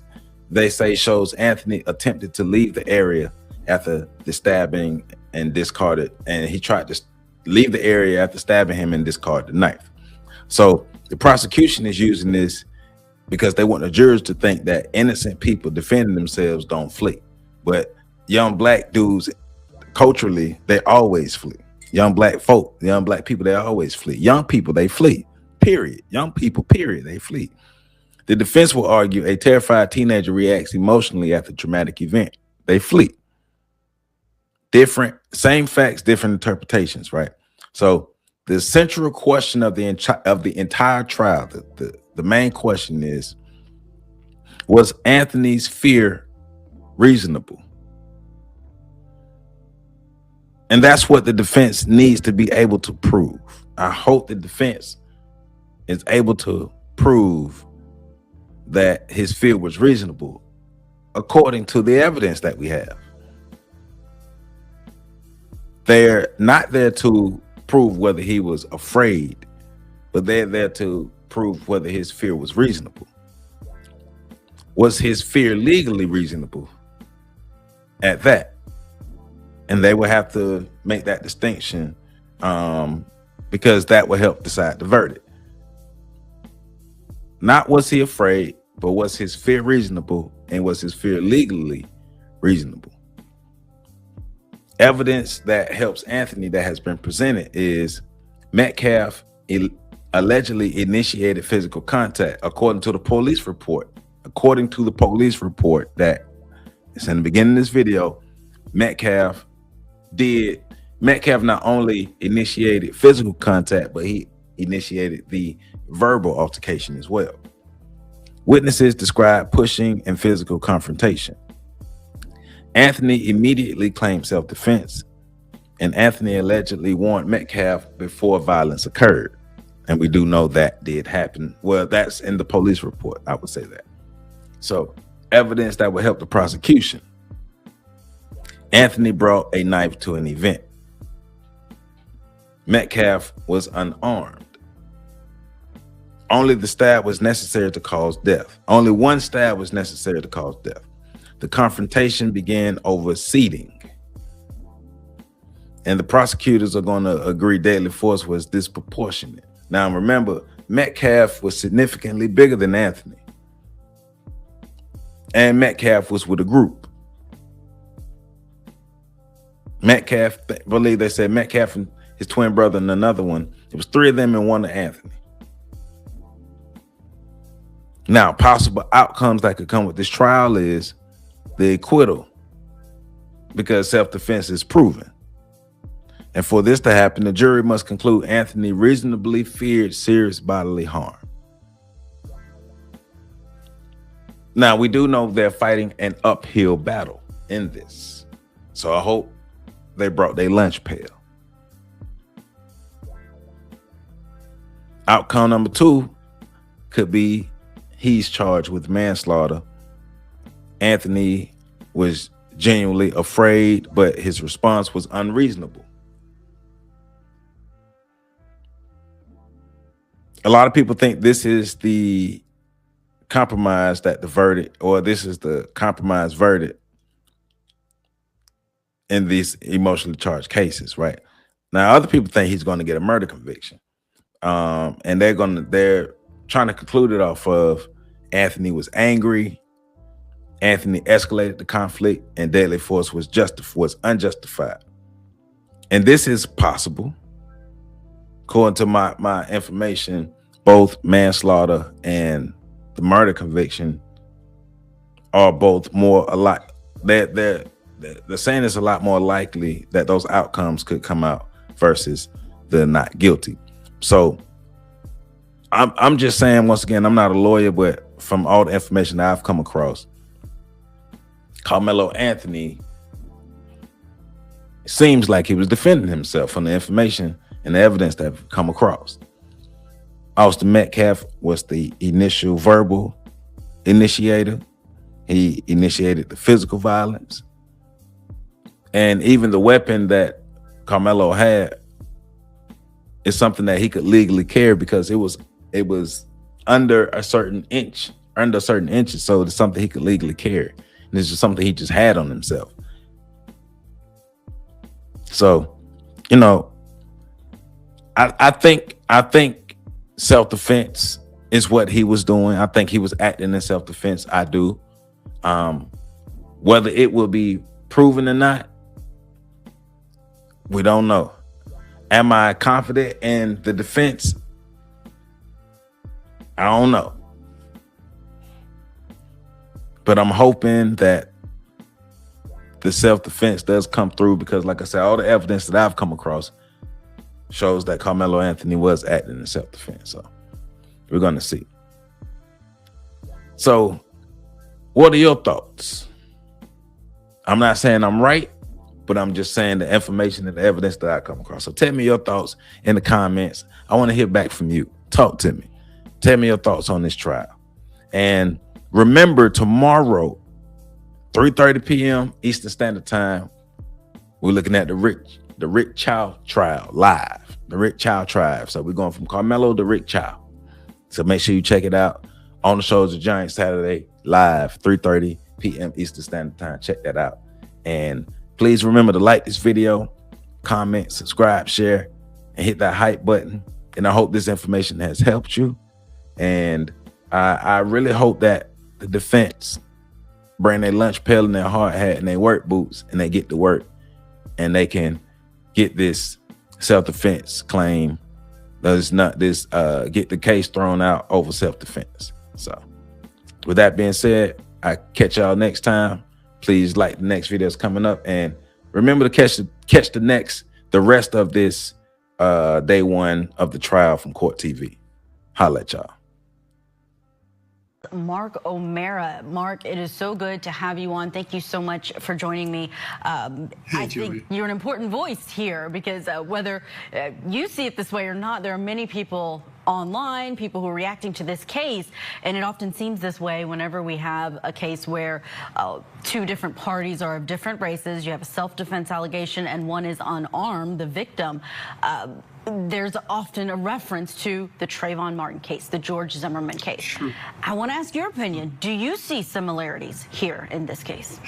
Speaker 2: they say shows Anthony attempted to leave the area after the stabbing and discarded, and he tried to leave the area after stabbing him and discard the knife. So the prosecution is using this because they want the jurors to think that innocent people defending themselves don't flee. But young black dudes, culturally, they always flee. Young black folk, young black people, they always flee. Young people, they flee, period. Young people, period, they flee. The defense will argue a terrified teenager reacts emotionally after a traumatic event. They flee. Different, same facts, different interpretations, right? So the central question of the entire trial, the main question is, was Anthony's fear reasonable? And that's what the defense needs to be able to prove. I hope the defense is able to prove that his fear was reasonable according to the evidence that we have. They're not there to prove whether he was afraid, but they're there to prove whether his fear was reasonable. Was his fear legally reasonable at that? And they will have to make that distinction because that will help decide the verdict. Not was he afraid, but was his fear reasonable, and was his fear legally reasonable? Evidence that helps Anthony that has been presented is Metcalf allegedly initiated physical contact, according to the police report. According to the police report that is in the beginning of this video, Metcalf not only initiated physical contact, but he initiated the verbal altercation as well. Witnesses described pushing and physical confrontation. Anthony immediately claimed self-defense, and Anthony allegedly warned Metcalf before violence occurred. And we do know that did happen. Well, that's in the police report. I would say that. So, evidence that would help the prosecution. Anthony brought a knife to an event. Metcalf was unarmed. Only the stab was necessary to cause death. Only one stab was necessary to cause death. The confrontation began over seating. And the prosecutors are going to agree deadly force was disproportionate. Now, remember, Metcalf was significantly bigger than Anthony. And Metcalf was with a group. Metcalf, I believe they said Metcalf and his twin brother and another one. It was 3 of them and 1 of Anthony. Now, possible outcomes that could come with this trial is the acquittal, because self-defense is proven. And for this to happen, the jury must conclude Anthony reasonably feared serious bodily harm. Now, we do know they're fighting an uphill battle in this. So I hope they brought their lunch pail. Outcome number 2 could be he's charged with manslaughter. Anthony was genuinely afraid, but his response was unreasonable. A lot of people think this is the compromise that the verdict, or this is the compromise verdict in these emotionally charged cases, right? Now, other people think he's going to get a murder conviction. And they're trying to conclude it off of Anthony was angry, Anthony escalated the conflict, and deadly force was unjustified. And this is possible. According to my information, both manslaughter and the murder conviction are both more alike. They're saying it's a lot more likely that those outcomes could come out versus the not guilty. So I'm just saying, once again, I'm not a lawyer, but from all the information that I've come across, Karmelo Anthony seems like he was defending himself from the information and the evidence that have come across. Austin Metcalf was the initial verbal initiator. He initiated the physical violence. And even the weapon that Karmelo had is something that he could legally carry because it was under a certain inches. So it's something he could legally carry. And it's just something he just had on himself. So, you know, I think self-defense is what he was doing. I think he was acting in self-defense. I do. Whether it will be proven or not, we don't know. Am I confident in the defense? I don't know. But I'm hoping that the self-defense does come through because, like I said, all the evidence that I've come across shows that Karmelo Anthony was acting in self-defense. So we're going to see. So what are your thoughts? I'm not saying I'm right, but I'm just saying the information and the evidence that I come across. So tell me your thoughts in the comments. I want to hear back from you. Talk to me. Tell me your thoughts on this trial. And remember, tomorrow, 3:30 p.m. Eastern Standard Time, we're looking at the Rick Chow trial live. The Rick Chow trial. So we're going from Karmelo to Rick Chow. So make sure you check it out on the Shoulders of Giants Saturday live, 3:30 p.m. Eastern Standard Time. Check that out. And Please remember to like this video, comment, subscribe, share, and hit that hype button. And I hope this information has helped you. And I really hope that the defense bring their lunch pail and their hard hat and their work boots, and they get to work, and they can get this self-defense claim. Does not this get the case thrown out over self-defense. So with that being said, I catch y'all next time. Please like the next videos coming up, and remember to catch the rest of this day one of the trial from Court TV. Holla at y'all.
Speaker 3: Mark O'Mara. Mark, it is so good to have you on. Thank you so much for joining me. I think you're an important voice here because whether you see it this way or not, there are many people online, people who are reacting to this case, and it often seems this way whenever we have a case where two different parties are of different races. You have a self-defense allegation and one is unarmed, the victim. There's often a reference to the Trayvon Martin case, the George Zimmerman case. Sure. I want to ask your opinion. Do you see similarities here in this case?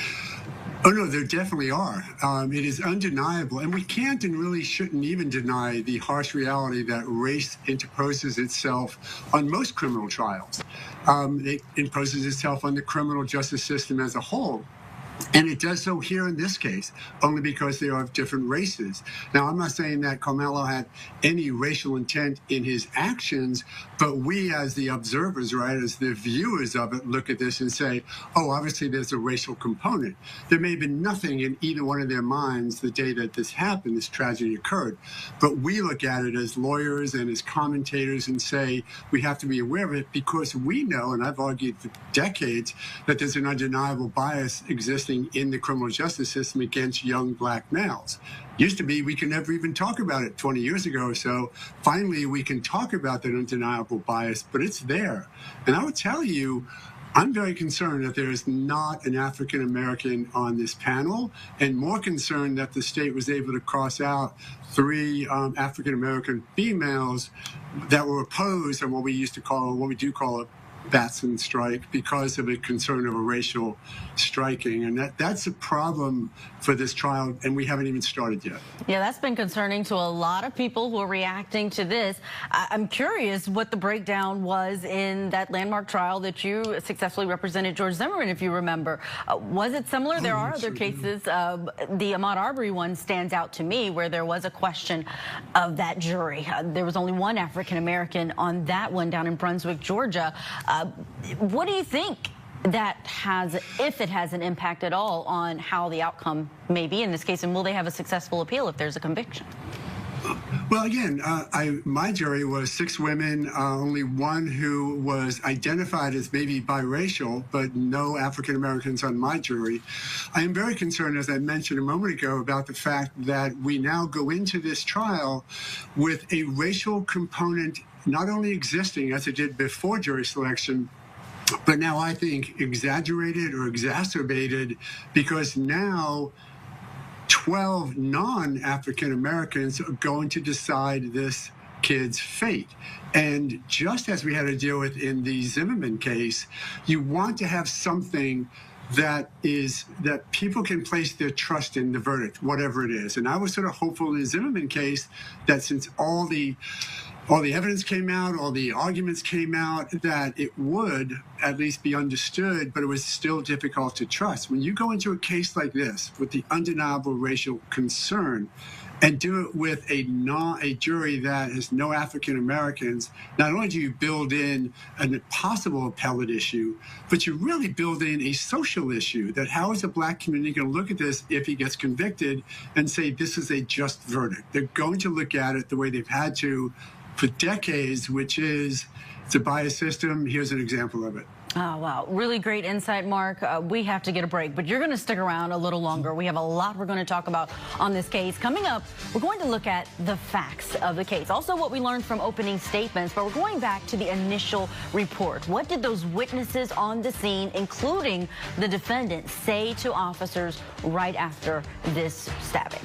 Speaker 6: Oh, no, there definitely are. It is undeniable, and we can't and really shouldn't even deny the harsh reality that race interposes itself on most criminal trials. It imposes itself on the criminal justice system as a whole. And it does so here in this case, only because they are of different races. Now, I'm not saying that Karmelo had any racial intent in his actions, but we as the observers, right, as the viewers of it, look at this and say, oh, obviously there's a racial component. There may have been nothing in either one of their minds the day that this happened, this tragedy occurred. But we look at it as lawyers and as commentators and say we have to be aware of it because we know, and I've argued for decades, that there's an undeniable bias existing in the criminal justice system against young black males. Used to be we could never even talk about it 20 years ago or so. Finally, we can talk about that undeniable bias, but it's there. And I would tell you, I'm very concerned that there is not an African American on this panel, and more concerned that the state was able to cross out 3 African American females that were opposed on what we do call a Batson strike because of a concern of a racial striking. And that's a problem for this trial, and we haven't even started yet.
Speaker 3: Yeah, that's been concerning to a lot of people who are reacting to this. I'm curious what the breakdown was in that landmark trial that you successfully represented George Zimmerman, if you remember. Was it similar? There are other cases. The Ahmaud Arbery one stands out to me where there was a question of that jury. There was only one African American on that one down in Brunswick, Georgia. What do you think that has, if it has an impact at all on how the outcome may be in this case, and will they have a successful appeal if there's a conviction?
Speaker 6: Well, again, my jury was 6 women, only one who was identified as maybe biracial, but no African Americans on my jury. I am very concerned, as I mentioned a moment ago, about the fact that we now go into this trial with a racial component not only existing as it did before jury selection, but now I think exaggerated or exacerbated because now 12 non-African Americans are going to decide this kid's fate. And just as we had to deal with in the Zimmerman case, you want to have something that people can place their trust in the verdict, whatever it is. And I was sort of hopeful in the Zimmerman case that since all the evidence came out, all the arguments came out, that it would at least be understood, but it was still difficult to trust. When you go into a case like this with the undeniable racial concern and do it with a jury that has no African Americans, not only do you build in a possible appellate issue, but you really build in a social issue that how is the black community going to look at this if he gets convicted and say this is a just verdict? They're going to look at it the way they've had to for decades, which is it's a biased system. Here's an example of it.
Speaker 3: Oh, wow. Really great insight, Mark. We have to get a break, but you're going to stick around a little longer. We have a lot we're going to talk about on this case. Coming up, we're going to look at the facts of the case, also what we learned from opening statements, but we're going back to the initial report. What did those witnesses on the scene, including the defendant, say to officers right after this stabbing?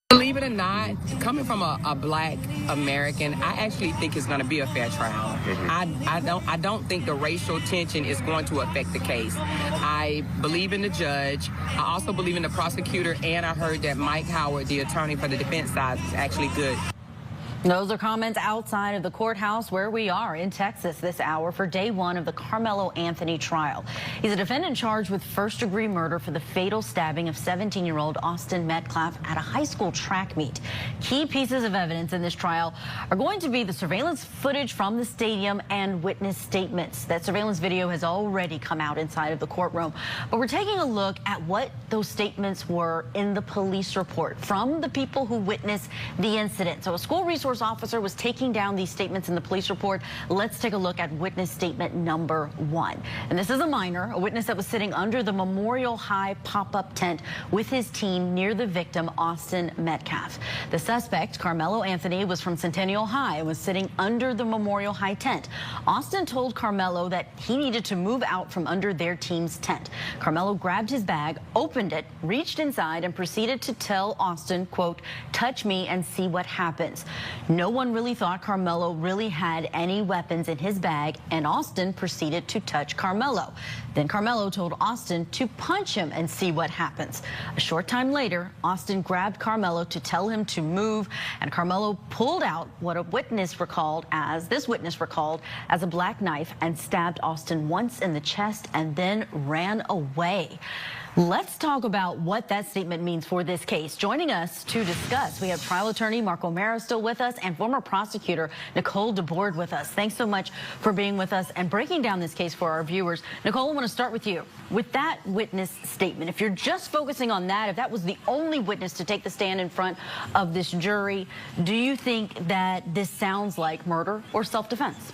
Speaker 7: Believe it or not, coming from a Black American, I actually think it's going to be a fair trial. I don't think the racial tension is going to affect the case. I believe in the judge. I also believe in the prosecutor, and I heard that Mike Howard, the attorney for the defense side, is actually good.
Speaker 3: Those are comments outside of the courthouse where we are in Texas this hour for day one of the Karmelo Anthony trial. He's a defendant charged with first-degree murder for the fatal stabbing of 17-year-old Austin Metcalf at a high school track meet. Key pieces of evidence in this trial are going to be the surveillance footage from the stadium and witness statements. That surveillance video has already come out inside of the courtroom, but we're taking a look at what those statements were in the police report from the people who witnessed the incident. So a school resource officer was taking down these statements in the police report. Let's take a look at witness statement number 1. And this is a minor, a witness that was sitting under the Memorial High pop-up tent with his team near the victim, Austin Metcalf. The suspect, Karmelo Anthony, was from Centennial High and was sitting under the Memorial High tent. Austin told Karmelo that he needed to move out from under their team's tent. Karmelo grabbed his bag, opened it, reached inside, and proceeded to tell Austin, quote, "Touch me and see what happens." No one really thought Karmelo really had any weapons in his bag, and Austin proceeded to touch Karmelo. Then Karmelo told Austin to punch him and see what happens. A short time later, Austin grabbed Karmelo to tell him to move, and Karmelo pulled out what this witness recalled as a black knife and stabbed Austin once in the chest and then ran away. Let's talk about what that statement means for this case. Joining us to discuss, we have trial attorney Mark O'Mara still with us and former prosecutor Nicole DeBoard with us. Thanks so much for being with us and breaking down this case for our viewers. Nicole, I want to start with you. With that witness statement, if you're just focusing on that, if that was the only witness to take the stand in front of this jury, do you think that this sounds like murder or self-defense?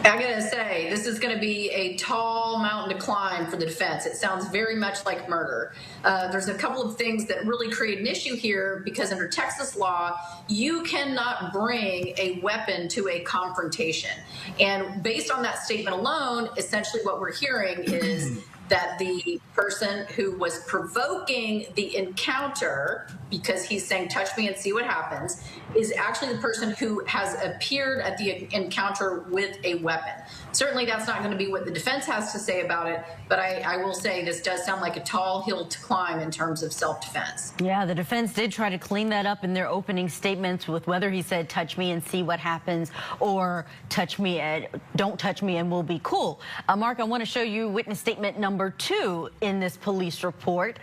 Speaker 8: I gotta say, this is gonna be a tall mountain to climb for the defense. It sounds very much like murder. There's a couple of things that really create an issue here because under Texas law, you cannot bring a weapon to a confrontation. And based on that statement alone, essentially what we're hearing is that the person who was provoking the encounter, because he's saying, touch me and see what happens, is actually the person who has appeared at the encounter with a weapon. Certainly that's not going to be what the defense has to say about it, but I will say this does sound like a tall hill to climb in terms of self-defense.
Speaker 3: Yeah, the defense did try to clean that up in their opening statements with whether he said touch me and see what happens or touch me and don't touch me and we'll be cool. Mark, I want to show you witness statement number 2 in this police report.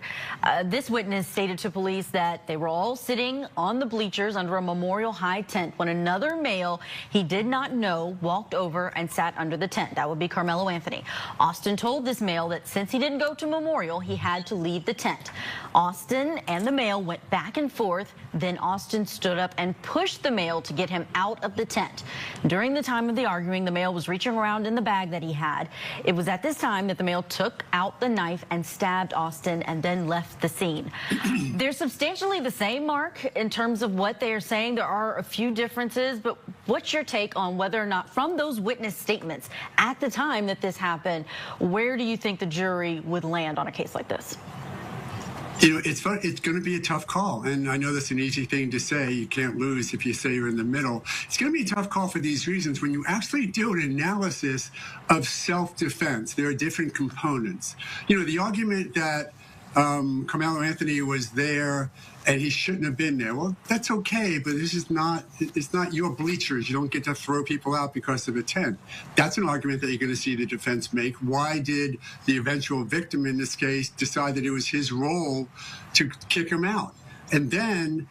Speaker 3: This witness stated to police that they were all sitting on the bleachers under a Memorial High tent when another male he did not know walked over and sat under the tent. That would be Karmelo Anthony. Austin told this male that since he didn't go to Memorial, he had to leave the tent. Austin and the male went back and forth. Then Austin stood up and pushed the male to get him out of the tent. During the time of the arguing, the male was reaching around in the bag that he had. It was at this time that the male took out the knife and stabbed Austin and then left the scene. They're substantially the same, Mark, in terms of what they are saying. There are a few differences, but what's your take on whether or not from those witness statements at the time that this happened, where do you think the jury would land on a case like this?
Speaker 6: You know, it's fun. It's going to be a tough call. And I know that's an easy thing to say. You can't lose if you say you're in the middle. It's going to be a tough call for these reasons. When you actually do an analysis of self-defense, there are different components. You know, the argument that Karmelo Anthony was there and he shouldn't have been there. Well, that's okay, but this is not, it's not your bleachers. You don't get to throw people out because of a tent. That's an argument that you're going to see the defense make. Why did the eventual victim in this case decide that it was his role to kick him out? And then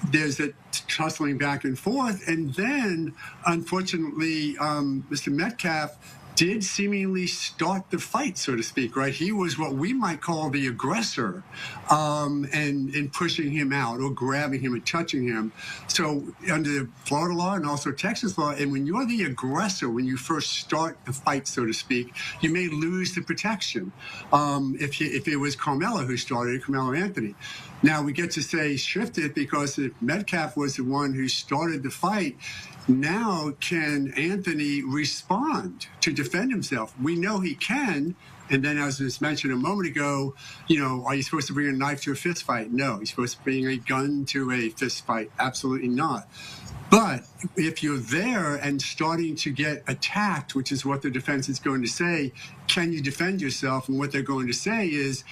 Speaker 6: there's a tussling back and forth. And then, unfortunately, Mr. Metcalf did seemingly start the fight, so to speak, right? He was what we might call the aggressor, and pushing him out or grabbing him and touching him. So under Florida law and also Texas law, and when you're the aggressor, when you first start the fight, so to speak, you may lose the protection. If it was Karmelo who started it, Karmelo Anthony. Now we get to say shifted because if Metcalf was the one who started the fight, now can Anthony respond to defend himself? We know he can. And then, as was mentioned a moment ago, are you supposed to bring a knife to a fist fight? No. You're supposed to bring a gun to a fist fight? Absolutely not. But if you're there and starting to get attacked, which is what the defense is going to say, can you defend yourself? And what they're going to say is,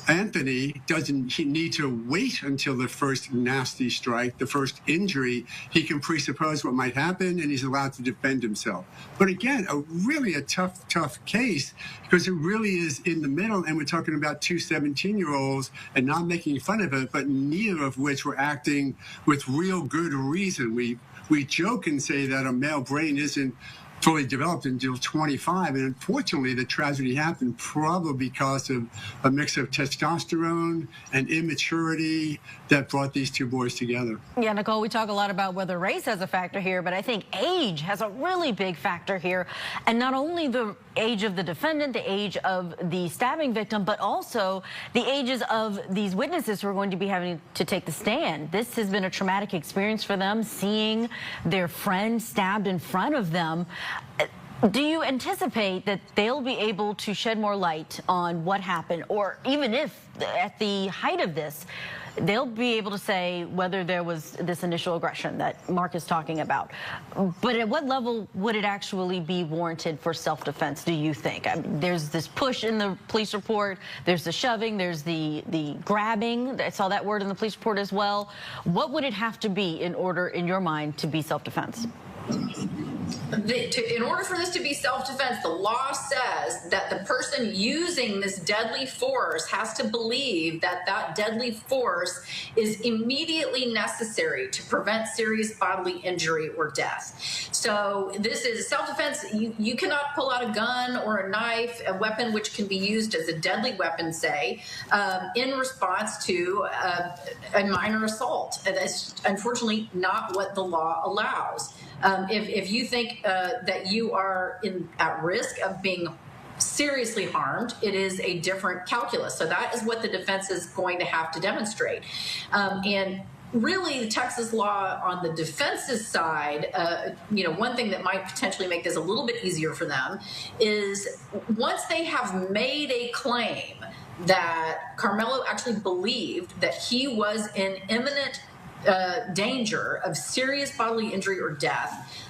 Speaker 6: Anthony doesn't need to wait until the first nasty strike, the first injury. He can presuppose what might happen, and he's allowed to defend himself. But again, really a tough case, because it really is in the middle, and we're talking about two 17-year-olds and not making fun of it, but neither of which were acting with real good reason. We joke and say that a male brain isn't fully developed until 25, and unfortunately the tragedy happened probably because of a mix of testosterone and immaturity that brought these two boys together.
Speaker 3: Yeah, Nicole, we talk a lot about whether race has a factor here, but I think age has a really big factor here, and not only the age of the defendant, the age of the stabbing victim, but also the ages of these witnesses who are going to be having to take the stand. This has been a traumatic experience for them, seeing their friend stabbed in front of them. Do you anticipate that they'll be able to shed more light on what happened, or even if at the height of this, they'll be able to say whether there was this initial aggression that Mark is talking about? But at what level would it actually be warranted for self-defense, do you think? I mean, there's this push in the police report, there's the shoving, there's the grabbing. I saw that word in the police report as well. What would it have to be in order, in your mind, to be self-defense?
Speaker 8: In order for this to be self-defense, the law says that the person using this deadly force has to believe that that deadly force is immediately necessary to prevent serious bodily injury or death. So this is self-defense. You cannot pull out a gun or a knife, a weapon which can be used as a deadly weapon, say, in response to a minor assault. And that's unfortunately not what the law allows. If you think that you are at risk of being seriously harmed, it is a different calculus. So that is what the defense is going to have to demonstrate. And really, the Texas law on the defense's side, one thing that might potentially make this a little bit easier for them is once they have made a claim that Karmelo actually believed that he was in imminent danger of serious bodily injury or death.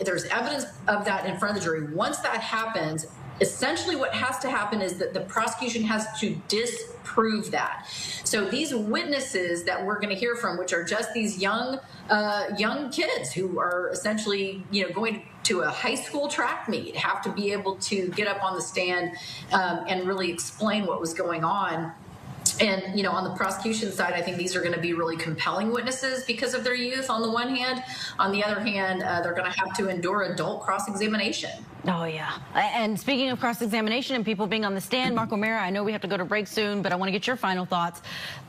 Speaker 8: There's evidence of that in front of the jury. Once that happens, essentially what has to happen is that the prosecution has to disprove that. So these witnesses that we're going to hear from, which are just these young kids who are essentially, going to a high school track meet, have to be able to get up on the stand and really explain what was going on. And, on the prosecution side, I think these are going to be really compelling witnesses because of their youth on the one hand. On the other hand, they're going to have to endure adult cross-examination.
Speaker 3: Oh, yeah. And speaking of cross-examination and people being on the stand, Mark O'Mara, I know we have to go to break soon, but I want to get your final thoughts.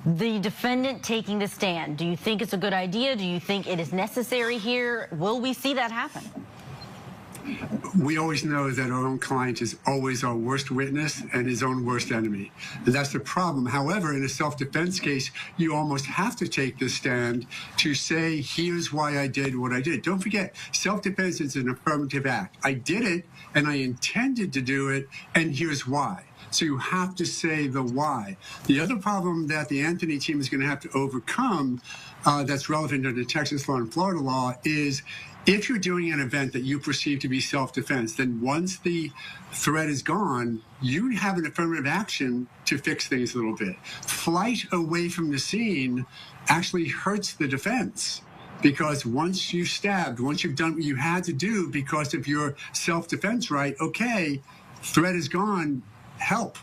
Speaker 3: The defendant taking the stand, do you think it's a good idea? Do you think it is necessary here? Will we see that happen?
Speaker 6: We always know that our own client is always our worst witness and his own worst enemy. And that's the problem. However, in a self-defense case, you almost have to take the stand to say, here's why I did what I did. Don't forget, self-defense is an affirmative act. I did it, and I intended to do it, and here's why. So you have to say the why. The other problem that the Anthony team is going to have to overcome that's relevant to the Texas law and Florida law is if you're doing an event that you perceive to be self-defense, then once the threat is gone, you have an affirmative action to fix things a little bit. Flight away from the scene actually hurts the defense because once you've stabbed, once you've done what you had to do because of your self-defense right, okay, threat is gone, help,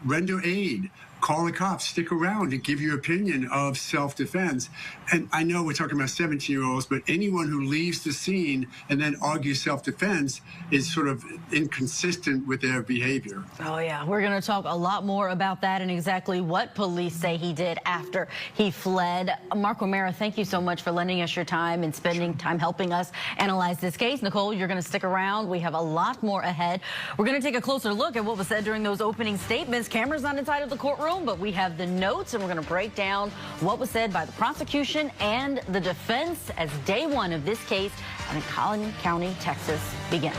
Speaker 6: render aid. Call the cops, stick around and give your opinion of self-defense. And I know we're talking about 17-year-olds, but anyone who leaves the scene and then argues self-defense is sort of inconsistent with their behavior.
Speaker 3: Oh, yeah. We're going to talk a lot more about that and exactly what police say he did after he fled. Mark O'Mara, thank you so much for lending us your time and spending time helping us analyze this case. Nicole, you're going to stick around. We have a lot more ahead. We're going to take a closer look at what was said during those opening statements. Cameras on inside of the courtroom. trial, but we have the notes, and we're going to break down what was said by the prosecution and the defense as day one of this case in Collin County, Texas begins.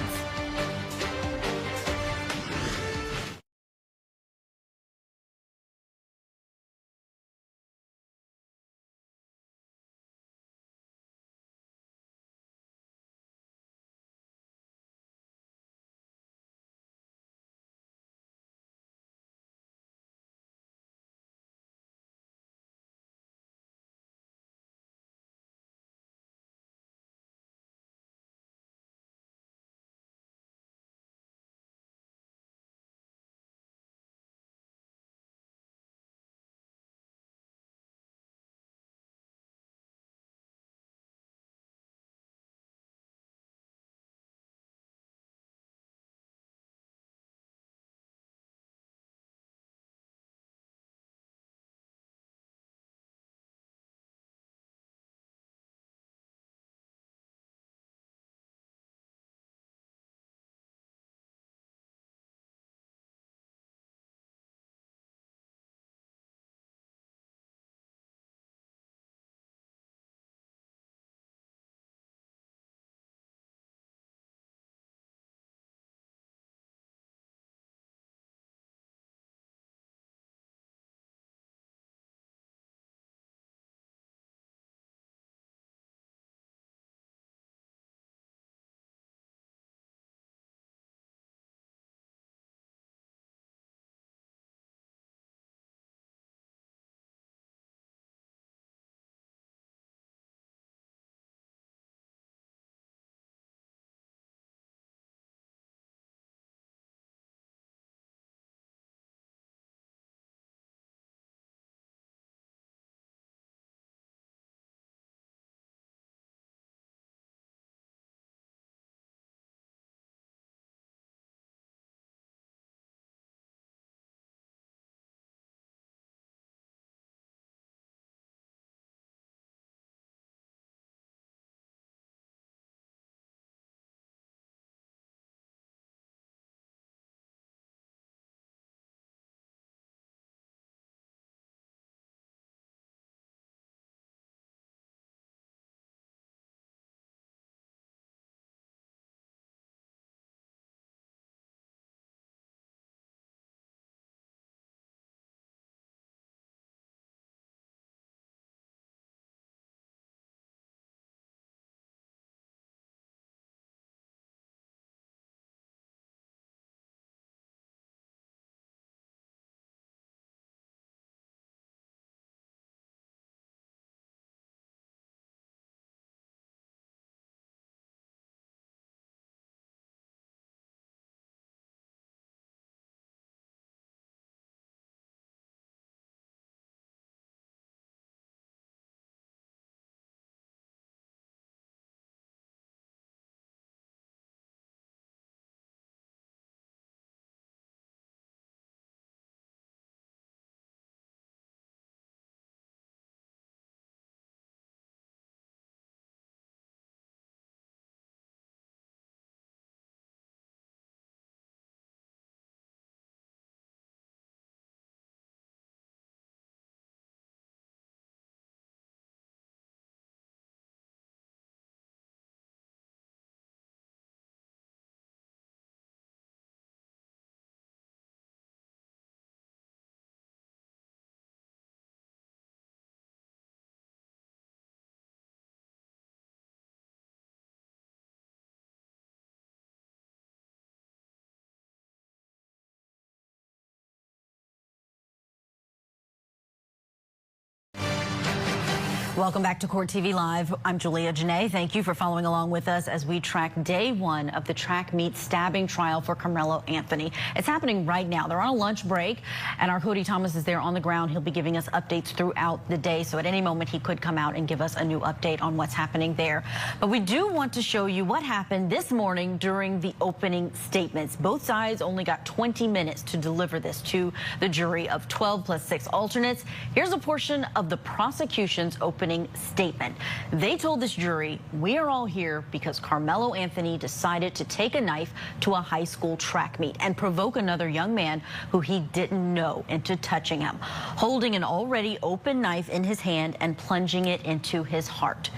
Speaker 3: Welcome back to Court TV Live. I'm Julia Janae. Thank you for following along with us as we track day one of the track meet stabbing trial for Karmelo Anthony. It's happening right now. They're on a lunch break, and our Cody Thomas is there on the ground. He'll be giving us updates throughout the day, so at any moment he could come out and give us a new update on what's happening there. But we do want to show you what happened this morning during the opening statements. Both sides only got 20 minutes to deliver this to the jury of 12 plus 6 alternates. Here's a portion of the prosecution's opening opening statement. They told this jury, we are all here because Karmelo Anthony decided to take a knife to a high school track meet and provoke another young man who he didn't know into touching him, holding an already open knife in his hand and plunging it into his heart.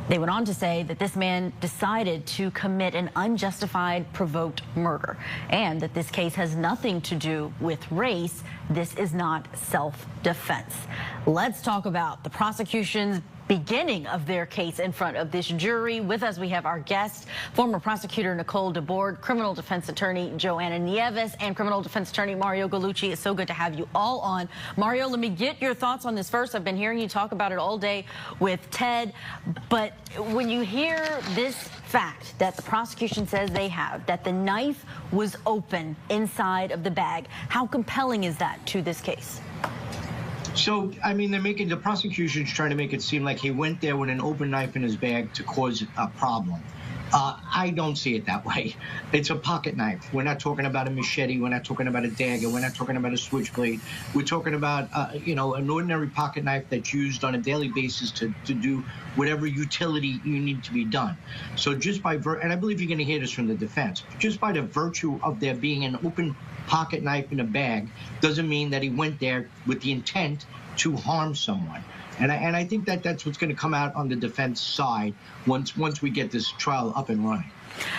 Speaker 3: They went on to say that this man decided to commit an unjustified provoked murder and that this case has nothing to do with race. This is not self-defense. Let's talk about the prosecution's beginning of their case in front of this jury. With us, we have our guest, former prosecutor Nicole DeBoard, criminal defense attorney Joanna Nieves, and criminal defense attorney Mario Gallucci. It's so good to have you all on. Mario, let me get your thoughts on this first. I've been hearing you talk about it all day with Ted, but when you hear this fact that the prosecution says they have, that the knife was open inside of the bag, how compelling is that to this case?
Speaker 9: So, I mean, the prosecution's trying to make it seem like he went there with an open knife in his bag to cause a problem. I don't see it that way. It's a pocket knife. We're not talking about a machete. We're not talking about a dagger. We're not talking about a switchblade. We're talking about, an ordinary pocket knife that's used on a daily basis to do whatever utility you need to be done. So just by, and I believe you're going to hear this from the defense, just by the virtue of there being an open pocket knife in a bag doesn't mean that he went there with the intent to harm someone. And I think that that's what's going to come out on the defense side once we get this trial up and running.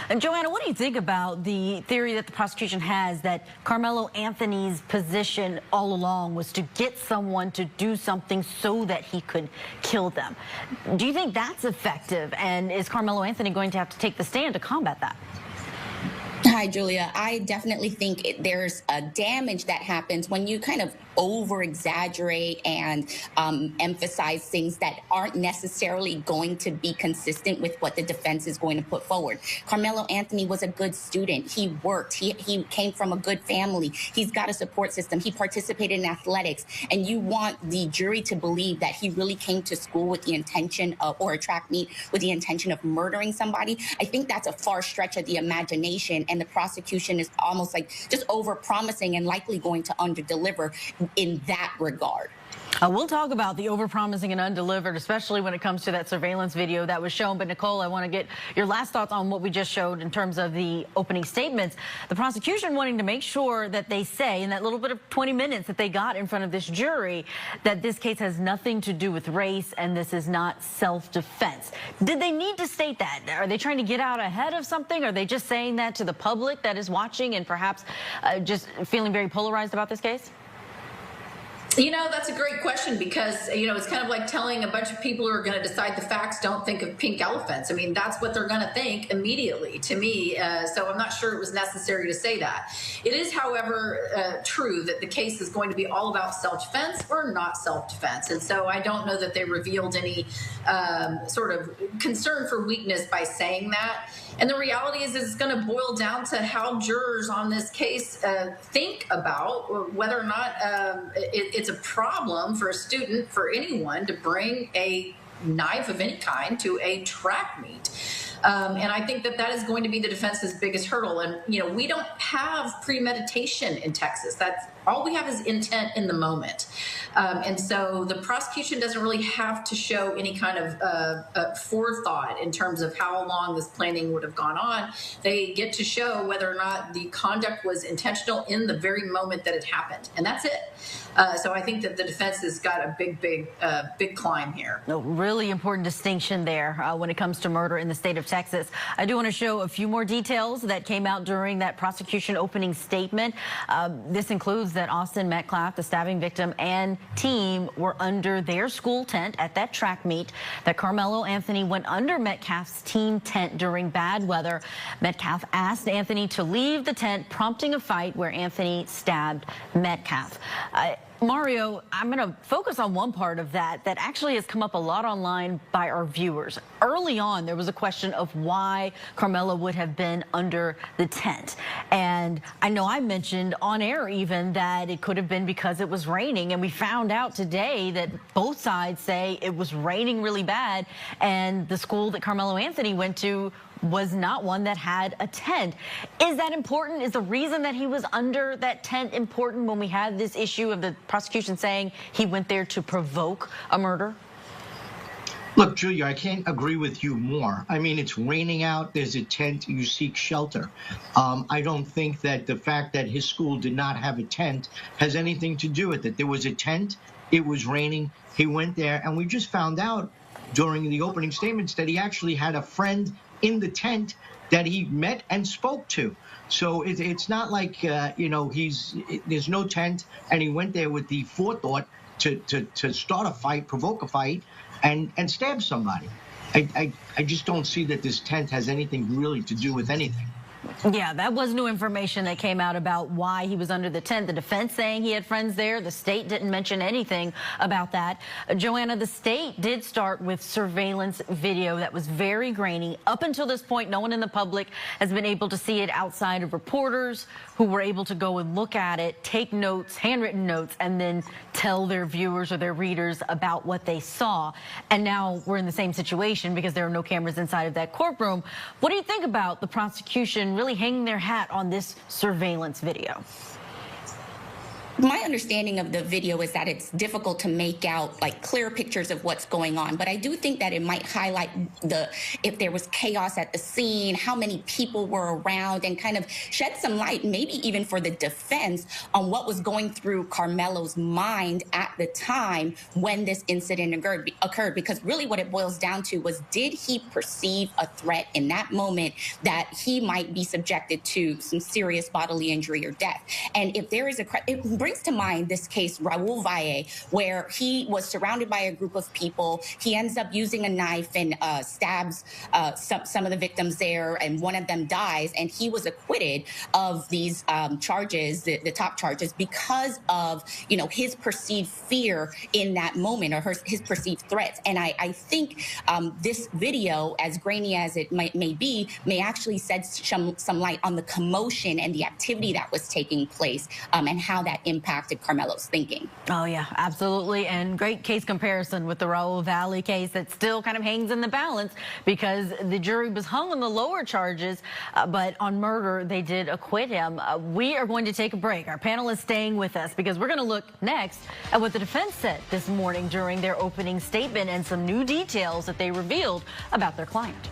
Speaker 3: And Joanna, what do you think about the theory that the prosecution has that Karmelo Anthony's position all along was to get someone to do something so that he could kill them? Do you think that's effective? And is Karmelo Anthony going to have to take the stand to combat that?
Speaker 10: Hi, Julia. I definitely think there's a damage that happens when you kind of over-exaggerate and emphasize things that aren't necessarily going to be consistent with what the defense is going to put forward. Karmelo Anthony was a good student. He worked. He came from a good family. He's got a support system. He participated in athletics. And you want the jury to believe that he really came to school with the intention of, or a track meet with the intention of murdering somebody. I think that's a far stretch of the imagination, and the prosecution is almost like just over-promising and likely going to under-deliver in that regard.
Speaker 3: We'll talk about the overpromising and undelivered, especially when it comes to that surveillance video that was shown. But Nicole, I want to get your last thoughts on what we just showed in terms of the opening statements. The prosecution wanting to make sure that they say in that little bit of 20 minutes that they got in front of this jury that this case has nothing to do with race and this is not self-defense. Did they need to state that? Are they trying to get out ahead of something? Are they just saying that to the public that is watching and perhaps just feeling very polarized about this case?
Speaker 8: You know, that's a great question because, it's kind of like telling a bunch of people who are going to decide the facts don't think of pink elephants. I mean, that's what they're going to think immediately to me. So I'm not sure it was necessary to say that. It is, however, true that the case is going to be all about self-defense or not self-defense. And so I don't know that they revealed any sort of concern for weakness by saying that. And the reality is it's going to boil down to how jurors on this case think about whether or not it's a problem for a student, for anyone, to bring a knife of any kind to a track meet. And I think that is going to be the defense's biggest hurdle. And, we don't have premeditation in Texas. That's all we have is intent in the moment. And so the prosecution doesn't really have to show any kind of forethought in terms of how long this planning would have gone on. They get to show whether or not the conduct was intentional in the very moment that it happened. And that's it. So I think that the defense has got a big climb here.
Speaker 3: A really important distinction there when it comes to murder in the state of Texas. I do want to show a few more details that came out during that prosecution opening statement. This includes that Austin Metcalf, the stabbing victim, and team were under their school tent at that track meet, that Karmelo Anthony went under Metcalf's team tent during bad weather. Metcalf asked Anthony to leave the tent, prompting a fight where Anthony stabbed Metcalf. Mario, I'm going to focus on one part of that actually has come up a lot online by our viewers. Early on, there was a question of why Karmelo would have been under the tent. And I know I mentioned on air even that it could have been because it was raining. And we found out today that both sides say it was raining really bad. And the school that Karmelo Anthony went to was not one that had a tent. Is that important? Is the reason that he was under that tent important when we had this issue of the prosecution saying he went there to provoke a murder?
Speaker 9: Look, Julia, I can't agree with you more. I mean, it's raining out. There's a tent. You seek shelter. I don't think that the fact that his school did not have a tent has anything to do with it. There was a tent. It was raining. He went there, and we just found out during the opening statements that he actually had a friend in the tent that he met and spoke to. So it's not like there's no tent, and he went there with the forethought to start a fight, provoke a fight, and stab somebody. I just don't see that this tent has anything really to do with anything.
Speaker 3: Yeah, that was new information that came out about why he was under the tent. The defense saying he had friends there. The state didn't mention anything about that. Joanna, the state did start with surveillance video that was very grainy. Up until this point, no one in the public has been able to see it outside of reporters who were able to go and look at it, take notes, handwritten notes, and then tell their viewers or their readers about what they saw. And now we're in the same situation because there are no cameras inside of that courtroom. What do you think about the prosecution really hanging their hat on this surveillance video?
Speaker 10: My understanding of the video is that it's difficult to make out like clear pictures of what's going on, but I do think that it might highlight if there was chaos at the scene, how many people were around, and kind of shed some light, maybe even for the defense, on what was going through Karmelo's mind at the time when this incident occurred. Because really what it boils down to was, did he perceive a threat in that moment that he might be subjected to some serious bodily injury or death? And if there is it brings to mind this case, Raul Valle, where he was surrounded by a group of people. He ends up using a knife and stabs some of the victims there, and one of them dies. And he was acquitted of these charges, the top charges, because of his perceived fear in that moment, or his perceived threats. And I think this video, as grainy as it may be, may actually shed some light on the commotion and the activity that was taking place, and how that impacted Karmelo's thinking.
Speaker 3: Oh, yeah, absolutely. And great case comparison with the Raul Valle case that still kind of hangs in the balance because the jury was hung on the lower charges, but on murder, they did acquit him. We are going to take a break. Our panel is staying with us because we're going to look next at what the defense said this morning during their opening statement and some new details that they revealed about their client.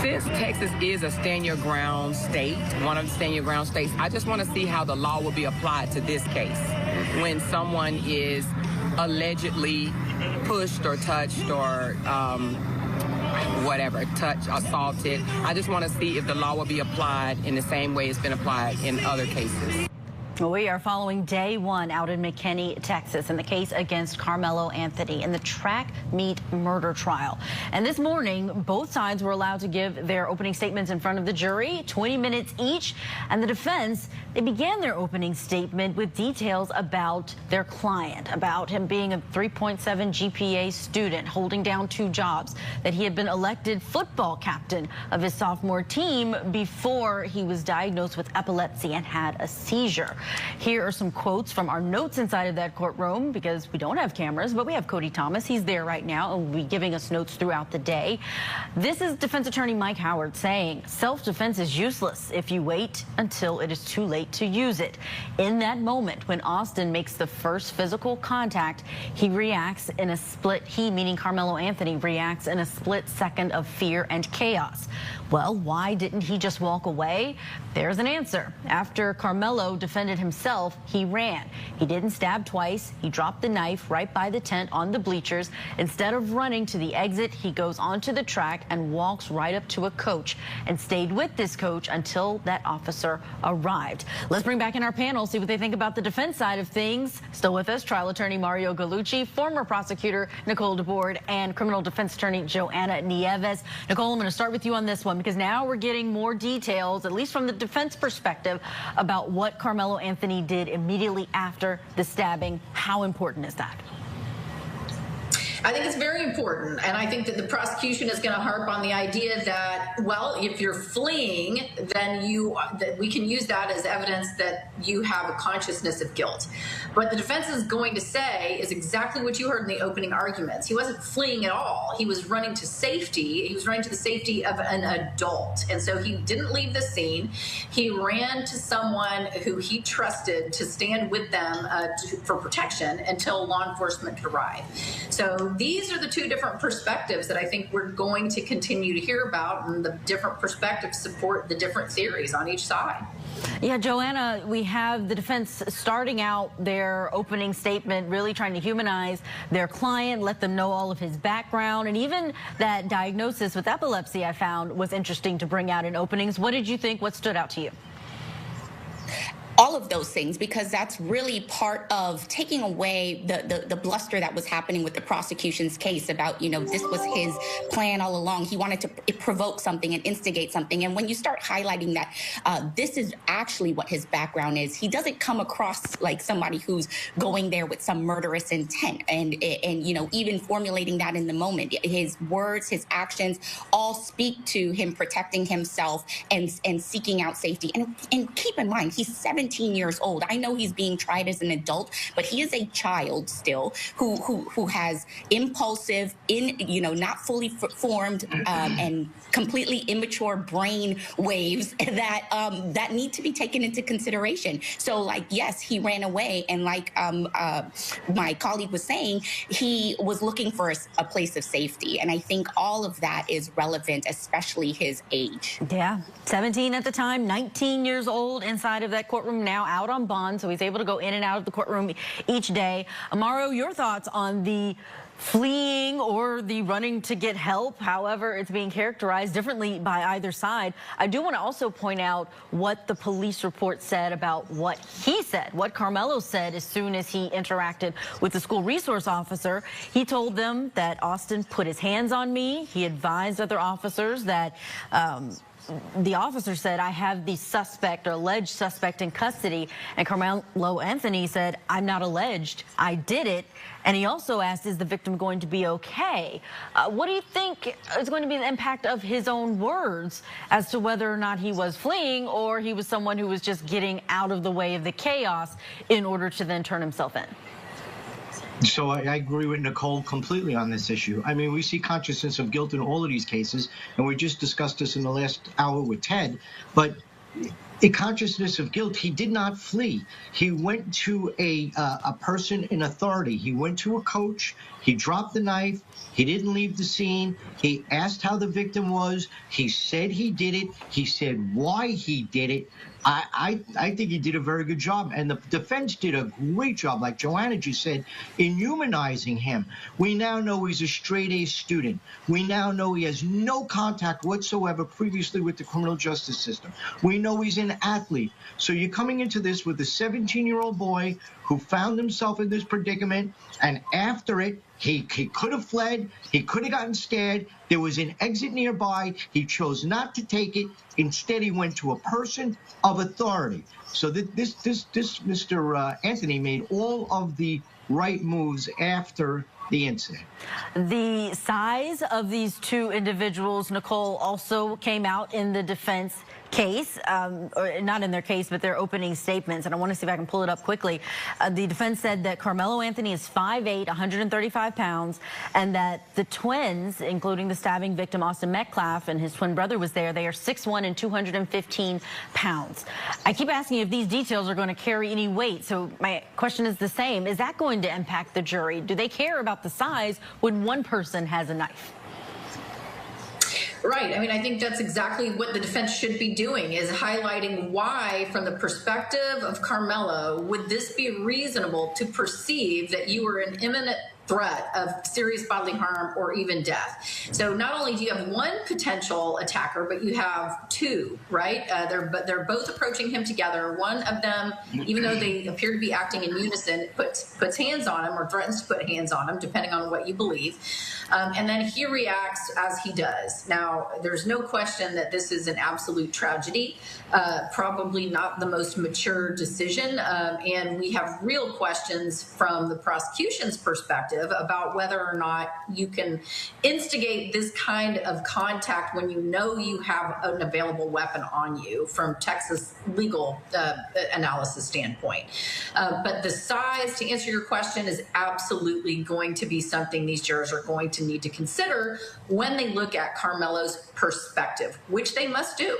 Speaker 7: Since Texas is a stand-your-ground state, one of the stand-your-ground states, I just want to see how the law will be applied to this case. When someone is allegedly pushed or touched or assaulted, I just want to see if the law will be applied in the same way it's been applied in other cases.
Speaker 3: We are following day one out in McKinney, Texas, in the case against Karmelo Anthony in the track meet murder trial. And this morning, both sides were allowed to give their opening statements in front of the jury, 20 minutes each. And the defense, they began their opening statement with details about their client, about him being a 3.7 GPA student, holding down 2 jobs, that he had been elected football captain of his sophomore team before he was diagnosed with epilepsy and had a seizure. Here are some quotes from our notes inside of that courtroom, because we don't have cameras, but we have Cody Thomas. He's there right now and will be giving us notes throughout the day. This is defense attorney Mike Howard saying self-defense is useless if you wait until it is too late to use it. In that moment, when Austin makes the first physical contact, he reacts in a split, he meaning Karmelo Anthony, reacts in a split second of fear and chaos. Well, why didn't he just walk away? There's an answer. After Karmelo defended himself, he ran. He didn't stab twice. He dropped the knife right by the tent on the bleachers. Instead of running to the exit, he goes onto the track and walks right up to a coach and stayed with this coach until that officer arrived. Let's bring back in our panel, see what they think about the defense side of things. Still with us, trial attorney Mario Gallucci, former prosecutor Nicole DeBoard, and criminal defense attorney Joanna Nieves. Nicole, I'm going to start with you on this one, because now we're getting more details, at least from the defense perspective, about what Karmelo Anthony did immediately after the stabbing. How important is that?
Speaker 8: I think it's very important, and I think that the prosecution is going to harp on the idea that, well, if you're fleeing, then that we can use that as evidence that you have a consciousness of guilt. What the defense is going to say is exactly what you heard in the opening arguments. He wasn't fleeing at all. He was running to safety. He was running to the safety of an adult, and so he didn't leave the scene. He ran to someone who he trusted to stand with them for protection until law enforcement could arrive. So these are the two different perspectives that I think we're going to continue to hear about, and the different perspectives support the different theories on each side.
Speaker 3: Yeah, Joanna, we have the defense starting out their opening statement, really trying to humanize their client, let them know all of his background, and even that diagnosis with epilepsy I found was interesting to bring out in openings. What did you think? What stood out to you?
Speaker 10: All of those things, because that's really part of taking away the bluster that was happening with the prosecution's case about, this was his plan all along. He wanted to provoke something and instigate something. And when you start highlighting that this is actually what his background is, he doesn't come across like somebody who's going there with some murderous intent. And even formulating that in the moment, his words, his actions all speak to him protecting himself and seeking out safety. And keep in mind, he's 17 years old. I know he's being tried as an adult, but he is a child still who has impulsive, not fully formed and completely immature brain waves that need to be taken into consideration. So, yes, he ran away, and like my colleague was saying, he was looking for a place of safety, and I think all of that is relevant, especially his age.
Speaker 3: Yeah, 17 at the time, 19 years old inside of that courtroom, now out on bond, so he's able to go in and out of the courtroom each day. Amaro, your thoughts on the fleeing or the running to get help, however it's being characterized differently by either side. I do want to also point out what the police report said about what he said, what Karmelo said as soon as he interacted with the school resource officer. He told them that Austin put his hands on me. He advised other officers that the officer said, I have the suspect or alleged suspect in custody. And Karmelo Anthony said, I'm not alleged. I did it. And he also asked, is the victim going to be okay? What do you think is going to be the impact of his own words as to whether or not he was fleeing or he was someone who was just getting out of the way of the chaos in order to then turn himself in?
Speaker 9: So I agree with Nicole completely on this issue. I mean, we see consciousness of guilt in all of these cases, and we just discussed this in the last hour with Ted. But a consciousness of guilt. He did not flee. He went to a person in authority. He went to a coach. He dropped the knife. He didn't leave the scene. He asked how the victim was. He said he did it. He said why he did it. I think he did a very good job, and the defense did a great job, like Joanna just said, in humanizing him. We now know he's a straight-A student. We now know he has no contact whatsoever previously with the criminal justice system. We know he's an athlete. So you're coming into this with a 17-year-old boy who found himself in this predicament, and after it, he could have fled. He could have gotten scared. There was an exit nearby. He chose not to take it. Instead, he went to a person of authority. So this Mr. Anthony made all of the right moves after the incident.
Speaker 3: The size of these two individuals, Nicole, also came out in the defense case, or not in their case, but their opening statements. And I want to see if I can pull it up quickly. The defense said that Karmelo Anthony is 5'8", 135 pounds, and that the twins, including the stabbing victim Austin Metcalf and his twin brother was there, they are 6'1" and 215 pounds. I keep asking if these details are going to carry any weight. So my question is the same. Is that going to impact the jury? Do they care about the size when one person has a knife?
Speaker 8: Right. I mean, I think that's exactly what the defense should be doing, is highlighting why, from the perspective of Karmelo, would this be reasonable to perceive that you were an imminent threat of serious bodily harm or even death. So not only do you have one potential attacker, but you have two, right? They're both approaching him together. One of them, even though they appear to be acting in unison, puts hands on him or threatens to put hands on him, depending on what you believe. And then he reacts as he does. Now, there's no question that this is an absolute tragedy, probably not the most mature decision. And we have real questions from the prosecution's perspective about whether or not you can instigate this kind of contact when you know you have an available weapon on you from Texas legal analysis standpoint. But the size, to answer your question, is absolutely going to be something these jurors are going to need to consider when they look at Karmelo's perspective, which they must do.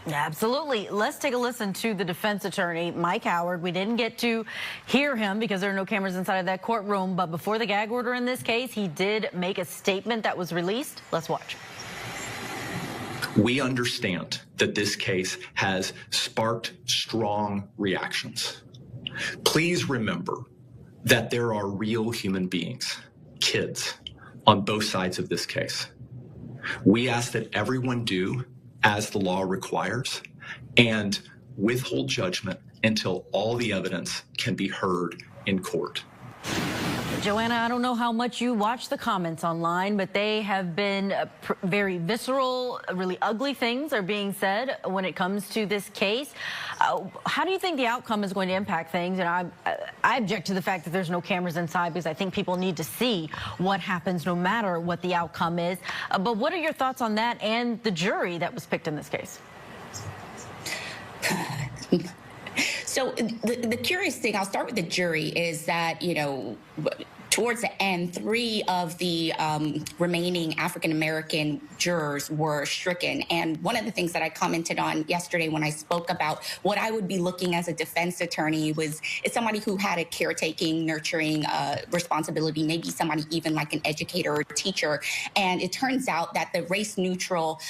Speaker 3: Absolutely. Let's take a listen to the defense attorney, Mike Howard. We didn't get to hear him because there are no cameras inside of that courtroom, but before the gag order in this case, he did make a statement that was released. Let's watch.
Speaker 4: We understand that this case has sparked strong reactions. Please remember that there are real human beings, kids, on both sides of this case. We ask that everyone do as the law requires and withhold judgment until all the evidence can be heard in court.
Speaker 3: Joanna, I don't know how much you watch the comments online, but they have been very visceral, really ugly things are being said when it comes to this case. How do you think the outcome is going to impact things? And I object to the fact that there's no cameras inside because I think people need to see what happens no matter what the outcome is. But what are your thoughts on that and the jury that was picked in this case?
Speaker 10: So the curious thing, I'll start with the jury, is that, you know, towards the end, 3 of the remaining African-American jurors were stricken. And one of the things that I commented on yesterday when I spoke about what I would be looking as a defense attorney is somebody who had a caretaking, nurturing responsibility, maybe somebody even like an educator or teacher. And it turns out that the race-neutral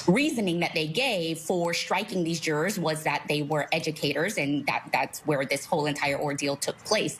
Speaker 10: reasoning that they gave for striking these jurors was that they were educators, and that's where this whole entire ordeal took place.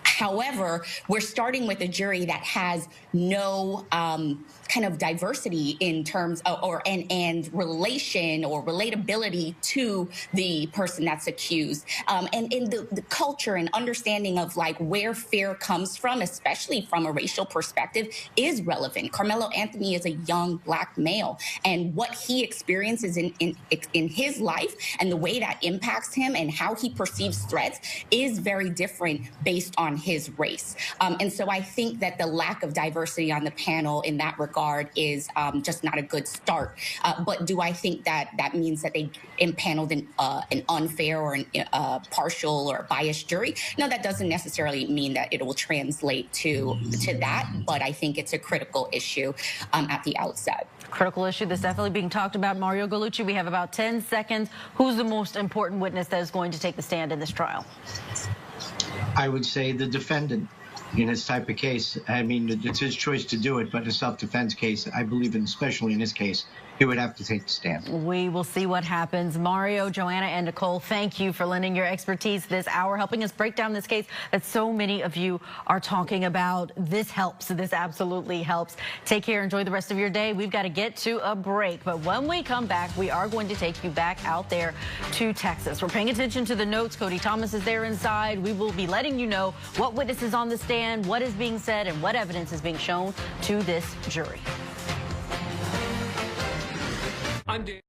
Speaker 10: However, we're starting with a jury that has no kind of diversity in terms of, and relation or relatability to the person that's accused. And in the culture and understanding of like where fear comes from, especially from a racial perspective, is relevant. Karmelo Anthony is a young Black male, and what he experiences in his life and the way that impacts him and how he perceives threats is very different based on his race. And so I think that the lack of diversity on the panel in that regard regard is just not a good start. But do I think that that means that they impaneled an unfair or a partial or biased jury? No, that doesn't necessarily mean that it will translate to that, but I think it's a critical issue at the outset.
Speaker 3: Critical issue that's definitely being talked about. Mario Gallucci, we have about 10 seconds. Who's the most important witness that is going to take the stand in this trial?
Speaker 9: I would say the defendant in this type of case. I mean, it's his choice to do it, but in a self-defense case, I believe, especially in this case, he would have to take the stand.
Speaker 3: We will see what happens. Mario, Joanna, and Nicole, thank you for lending your expertise this hour, helping us break down this case that so many of you are talking about. This helps. This absolutely helps. Take care. Enjoy the rest of your day. We've got to get to a break, but when we come back, we are going to take you back out there to Texas. We're paying attention to the notes. Cody Thomas is there inside. We will be letting you know what witnesses on the stand, what is being said, and what evidence is being shown to this jury.
Speaker 11: I'm Dan.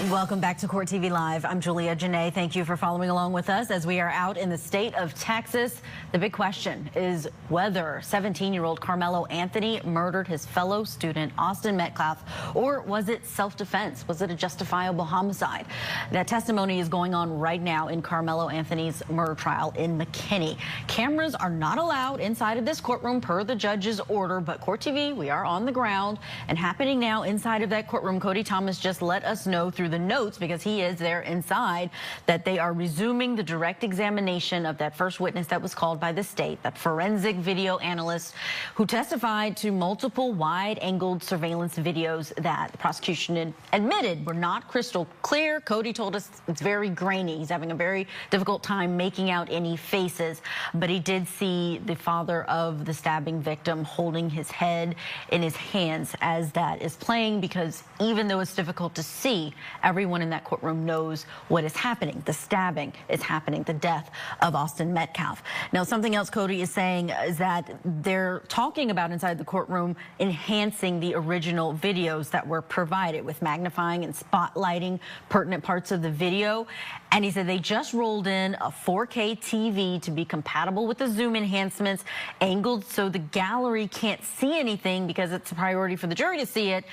Speaker 3: And welcome back to Court TV Live. I'm Julia Janae. Thank you for following along with us as we are out in the state of Texas. The big question is whether 17-year-old Karmelo Anthony murdered his fellow student Austin Metcalf, or was it self-defense? Was it a justifiable homicide? That testimony is going on right now in Karmelo Anthony's murder trial in McKinney. Cameras are not allowed inside of this courtroom per the judge's order, but Court TV, we are on the ground and happening now inside of that courtroom. Cody Thomas just let us know through the notes, because he is there inside, that they are resuming the direct examination of that first witness that was called by the state, that forensic video analyst who testified to multiple wide-angled surveillance videos that the prosecution admitted were not crystal clear. Cody told us it's very grainy. He's having a very difficult time making out any faces, but he did see the father of the stabbing victim holding his head in his hands as that is playing, because even though it's difficult to see, everyone in that courtroom knows what is happening. The stabbing is happening, the death of Austin Metcalf. Now, something else Cody is saying is that they're talking about inside the courtroom enhancing the original videos that were provided with magnifying and spotlighting pertinent parts of the video. And he said they just rolled in a 4K TV to be compatible with the zoom enhancements, angled so the gallery can't see anything because it's a priority for the jury to see it.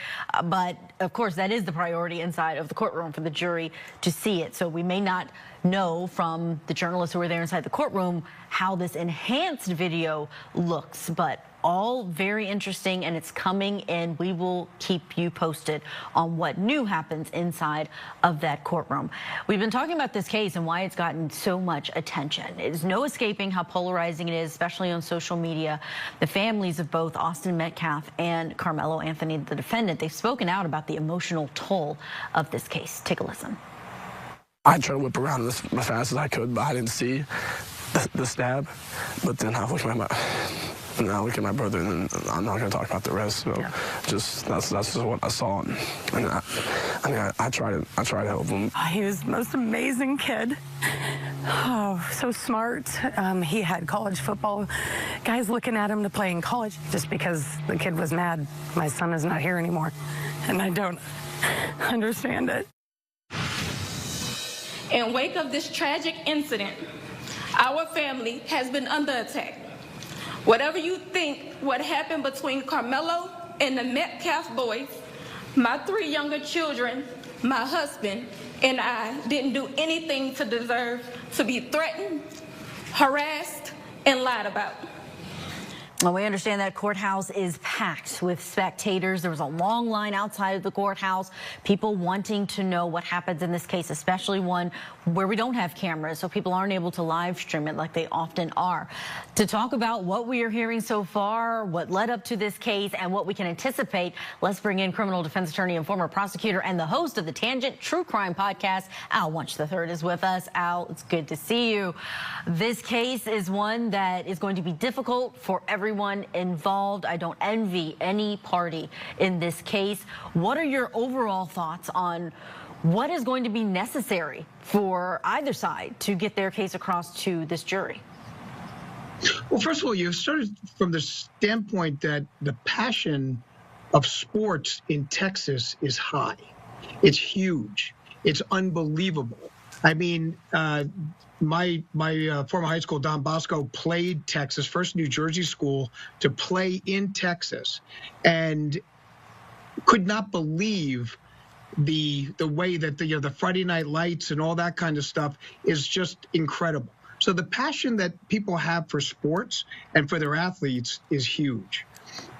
Speaker 3: But of course, that is the priority inside of the courtroom, for the jury to see it. So we may not know from the journalists who are there inside the courtroom how this enhanced video looks, but all very interesting, and it's coming, and we will keep you posted on what new happens inside of that courtroom. We've been talking about this case and why it's gotten so much attention. There's no escaping how polarizing it is, especially on social media. The families of both Austin Metcalf and Karmelo Anthony, the defendant, they've spoken out about the emotional toll of this case. Take a listen.
Speaker 11: I tried to whip around as fast as I could, but I didn't see the stab. But then I look at my brother, and I'm not going to talk about the rest. So just that's just what I saw, and I tried to help him.
Speaker 12: He was the most amazing kid. Oh, so smart. He had college football guys looking at him to play in college. Just because the kid was mad, my son is not here anymore, and I don't understand it.
Speaker 13: In wake of this tragic incident, our family has been under attack. Whatever you think what happened between Karmelo and the Metcalf boys, my 3 younger children, my husband, and I didn't do anything to deserve to be threatened, harassed, and lied about.
Speaker 3: Well, we understand that courthouse is packed with spectators. There was a long line outside of the courthouse, people wanting to know what happens in this case, especially one where we don't have cameras, so people aren't able to live stream it like they often are. To talk about what we are hearing so far, what led up to this case, and what we can anticipate, let's bring in criminal defense attorney and former prosecutor and the host of the Tangent True Crime podcast, Al Wunsch III is with us. Al, it's good to see you. This case is one that is going to be difficult for everyone involved. I don't envy any party in this case. What are your overall thoughts on what is going to be necessary for either side to get their case across to this jury?
Speaker 9: Well, first of all, you started from the standpoint that the passion of sports in Texas is high. It's huge. It's unbelievable. I mean, my former high school, Don Bosco, played Texas, first New Jersey school to play in Texas, and could not believe the way that the Friday night lights and all that kind of stuff is just incredible. So the passion that people have for sports and for their athletes is huge.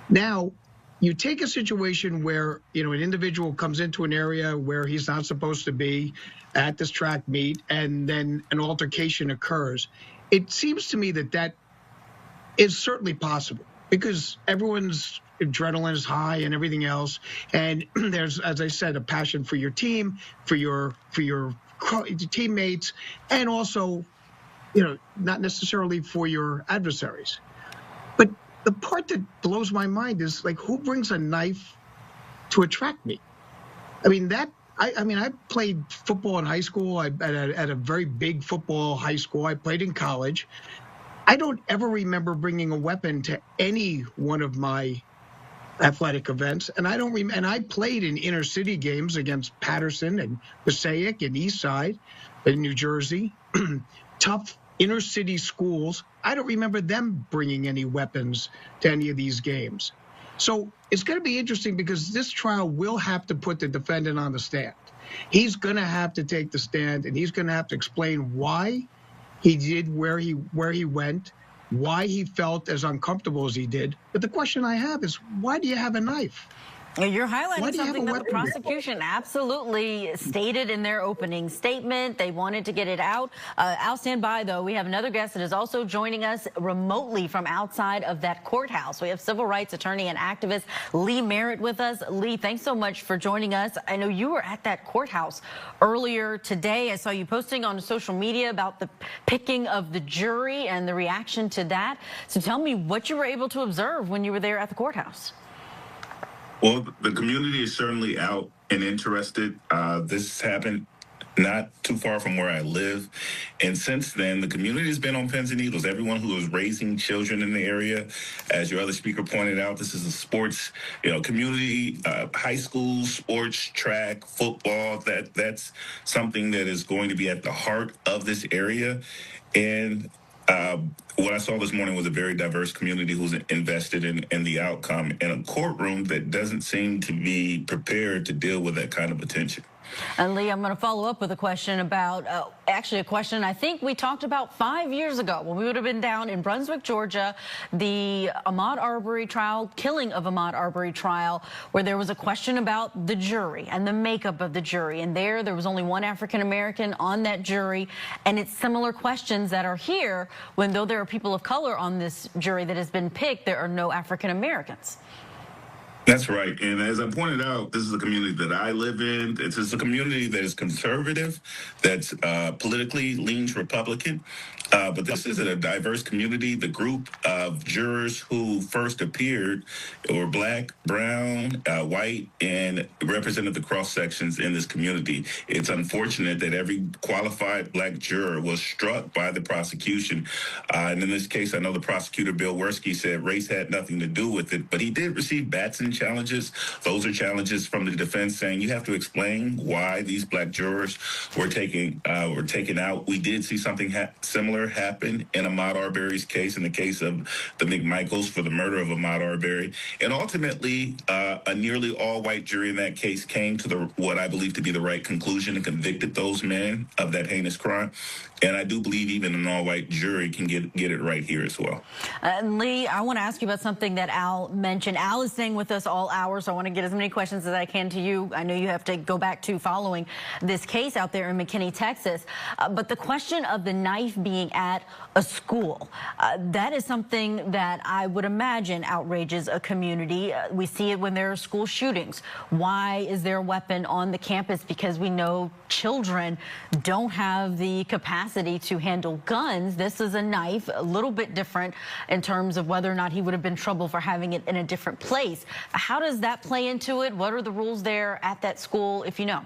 Speaker 9: Now, you take a situation where, an individual comes into an area where he's not supposed to be at this track meet, and then an altercation occurs. It seems to me that is certainly possible, because everyone's adrenaline is high and everything else. And there's, as I said, a passion for your team, for your teammates, and also, not necessarily for your adversaries. But the part that blows my mind is, like, who brings a knife to a track meet? I mean, I played football in high school. At a very big football high school. I played in college. I don't ever remember bringing a weapon to any one of my
Speaker 14: athletic events. And I don't remember, and I played in inner city games against Patterson and Passaic and East Side in New Jersey. Tough inner city schools. I don't remember them bringing any weapons to any of these games. So it's going to be interesting because this trial will have to put the defendant on the stand. He's going to have to take the stand, and he's going to have to explain why he did where he went, why he felt as uncomfortable as he did. But the question I have is, why do you have a knife?
Speaker 3: You're highlighting something that the prosecution absolutely stated in their opening statement. They wanted to get it out. I'll stand by, though. We have another guest that is also joining us remotely from outside of that courthouse. We have civil rights attorney and activist Lee Merritt with us. Lee, thanks so much for joining us. I know you were at that courthouse earlier today. I saw you posting on social media about the picking of the jury and the reaction to that. So tell me what you were able to observe when you were there at the courthouse.
Speaker 15: Well, the community is certainly out and interested. This happened not too far from where I live. And since then, the community has been on pins and needles. Everyone who is raising children in the area, as your other speaker pointed out, this is a sports, community, high school, sports, track, football. That's something that is going to be at the heart of this area. And what I saw this morning was a very diverse community who's invested in the outcome, and a courtroom that doesn't seem to be prepared to deal with that kind of attention.
Speaker 3: And Lee, I'm going to follow up with a question about, actually a question I think we talked about 5 years ago when we would have been down in Brunswick, Georgia, the Ahmaud Arbery trial, killing of Ahmaud Arbery trial, where there was a question about the jury and the makeup of the jury. And there was only one African-American on that jury. And it's similar questions that are here when, though there are people of color on this jury that has been picked, there are no African-Americans.
Speaker 15: That's right. And as I pointed out, this is a community that I live in. It's a community that is conservative, that's politically leans Republican. But this is a diverse community. The group of jurors who first appeared were black, brown, white, and represented the cross sections in this community. It's unfortunate that every qualified black juror was struck by the prosecution. And in this case, I know the prosecutor, Bill Werski, said race had nothing to do with it, but he did receive Batson challenges. Those are challenges from the defense saying you have to explain why these black jurors were taken out. We did see something similar happen in Ahmaud Arbery's case, in the case of the McMichaels for the murder of Ahmaud Arbery. And ultimately, a nearly all-white jury in that case came to what I believe to be the right conclusion and convicted those men of that heinous crime. And I do believe even an all-white jury can get it right here as well.
Speaker 3: Lee, I want to ask you about something that Al mentioned. Al is staying with us all hour, so I want to get as many questions as I can to you. I know you have to go back to following this case out there in McKinney, Texas. But the question of the knife being at a school, that is something that I would imagine outrages a community. We see it when there are school shootings. Why is there a weapon on the campus? Because we know children don't have the capacity to handle guns. This is a knife, a little bit different in terms of whether or not he would have been in trouble for having it in a different place. How does that play into it? What are the rules there at that school, if you know?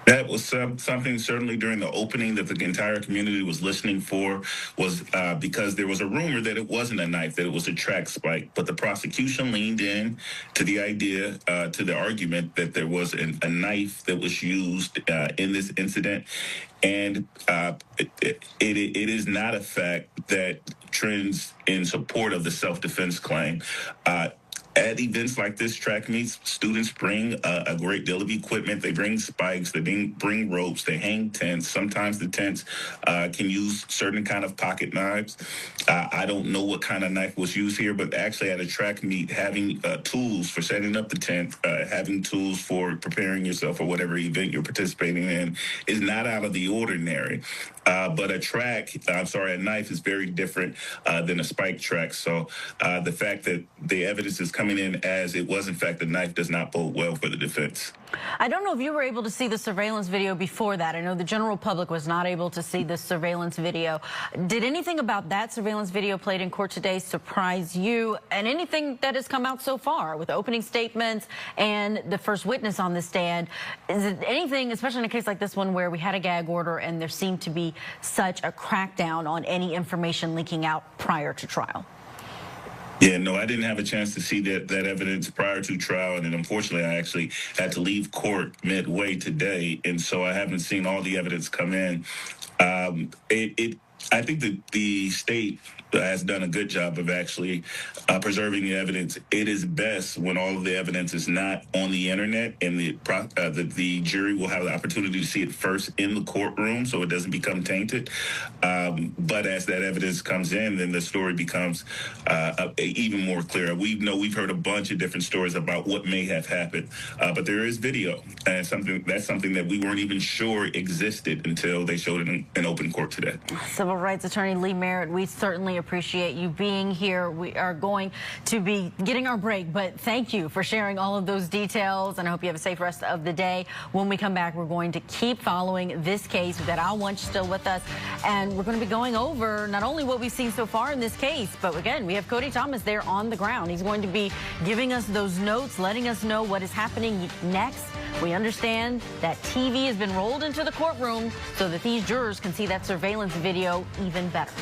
Speaker 15: That was something certainly during the opening that the entire community was listening for, was because there was a rumor that it wasn't a knife, that it was a track spike. But the prosecution leaned in to the idea, to the argument that there was a knife that was used in this incident. And it is not a fact that trends in support of the self-defense claim. At events like this, track meets, students bring a great deal of equipment. They bring spikes, they bring ropes, they hang tents. Sometimes the tents can use certain kind of pocket knives. I don't know what kind of knife was used here, but actually at a track meet, having tools for setting up the tent, having tools for preparing yourself for whatever event you're participating in is not out of the ordinary. But a knife is very different than a spike track. So the fact that the evidence is coming in as it was in fact a knife does not bode well for the defense.
Speaker 3: I don't know if you were able to see the surveillance video before that. I know the general public was not able to see the surveillance video. Did anything about that surveillance video played in court today surprise you? And anything that has come out so far with opening statements and the first witness on the stand? Is it anything, especially in a case like this one where we had a gag order and there seemed to be such a crackdown on any information leaking out prior to trial?
Speaker 15: Yeah, no, I didn't have a chance to see that evidence prior to trial, and then unfortunately, I actually had to leave court midway today, and so I haven't seen all the evidence come in. I think that the state has done a good job of actually preserving the evidence. It is best when all of the evidence is not on the internet, and the jury will have the opportunity to see it first in the courtroom, so it doesn't become tainted. But as that evidence comes in, then the story becomes even more clear. We've heard a bunch of different stories about what may have happened, but there is video, and something that we weren't even sure existed until they showed it in open court today.
Speaker 3: Civil rights attorney Lee Merritt, we certainly appreciate you being here. We are going to be getting our break, but thank you for sharing all of those details, and I hope you have a safe rest of the day. When we come back, we're going to keep following this case. We've got Al Wunsch still with us, and we're going to be going over not only what we've seen so far in this case, but again, we have Cody Thomas there on the ground. He's going to be giving us those notes, letting us know what is happening next. We understand that TV has been rolled into the courtroom so that these jurors can see that surveillance video even better.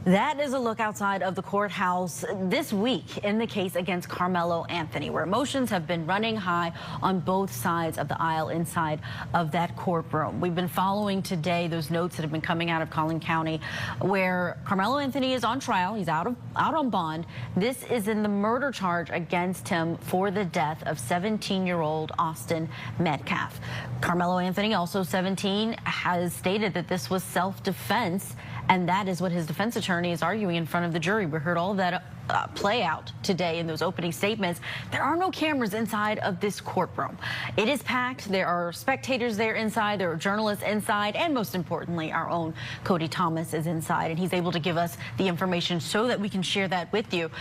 Speaker 3: That is a look outside of the courthouse this week in the case against Karmelo Anthony, where emotions have been running high on both sides of the aisle inside of that courtroom. We've been following today those notes that have been coming out of Collin County, where Karmelo Anthony is on trial. He's out on bond. This is in the murder charge against him for the death of 17-year-old Austin Metcalf. Karmelo Anthony, also 17, has stated that this was self-defense, and that is what his defense attorney is arguing in front of the jury. We heard all of that play out today in those opening statements. There are no cameras inside of this courtroom. It is packed. There are spectators there inside. There are journalists inside. And most importantly, our own Cody Thomas is inside. And he's able to give us the information so that we can share that with you.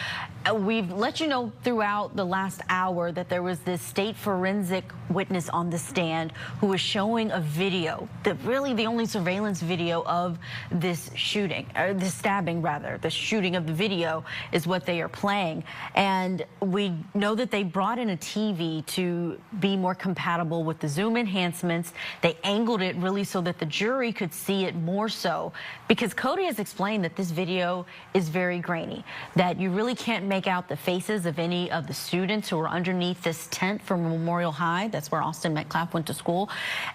Speaker 3: We've let you know throughout the last hour that there was this state forensic witness on the stand who was showing a video, that really the only surveillance video of this shooting, or this stabbing rather. The shooting of the video is what they are playing. And we know that they brought in a TV to be more compatible with the zoom enhancements. They angled it really so that the jury could see it more so, because Cody has explained that this video is very grainy, that you really can't make out the faces of any of the students who are underneath this tent from Memorial High. That's where Austin Metcalf went to school.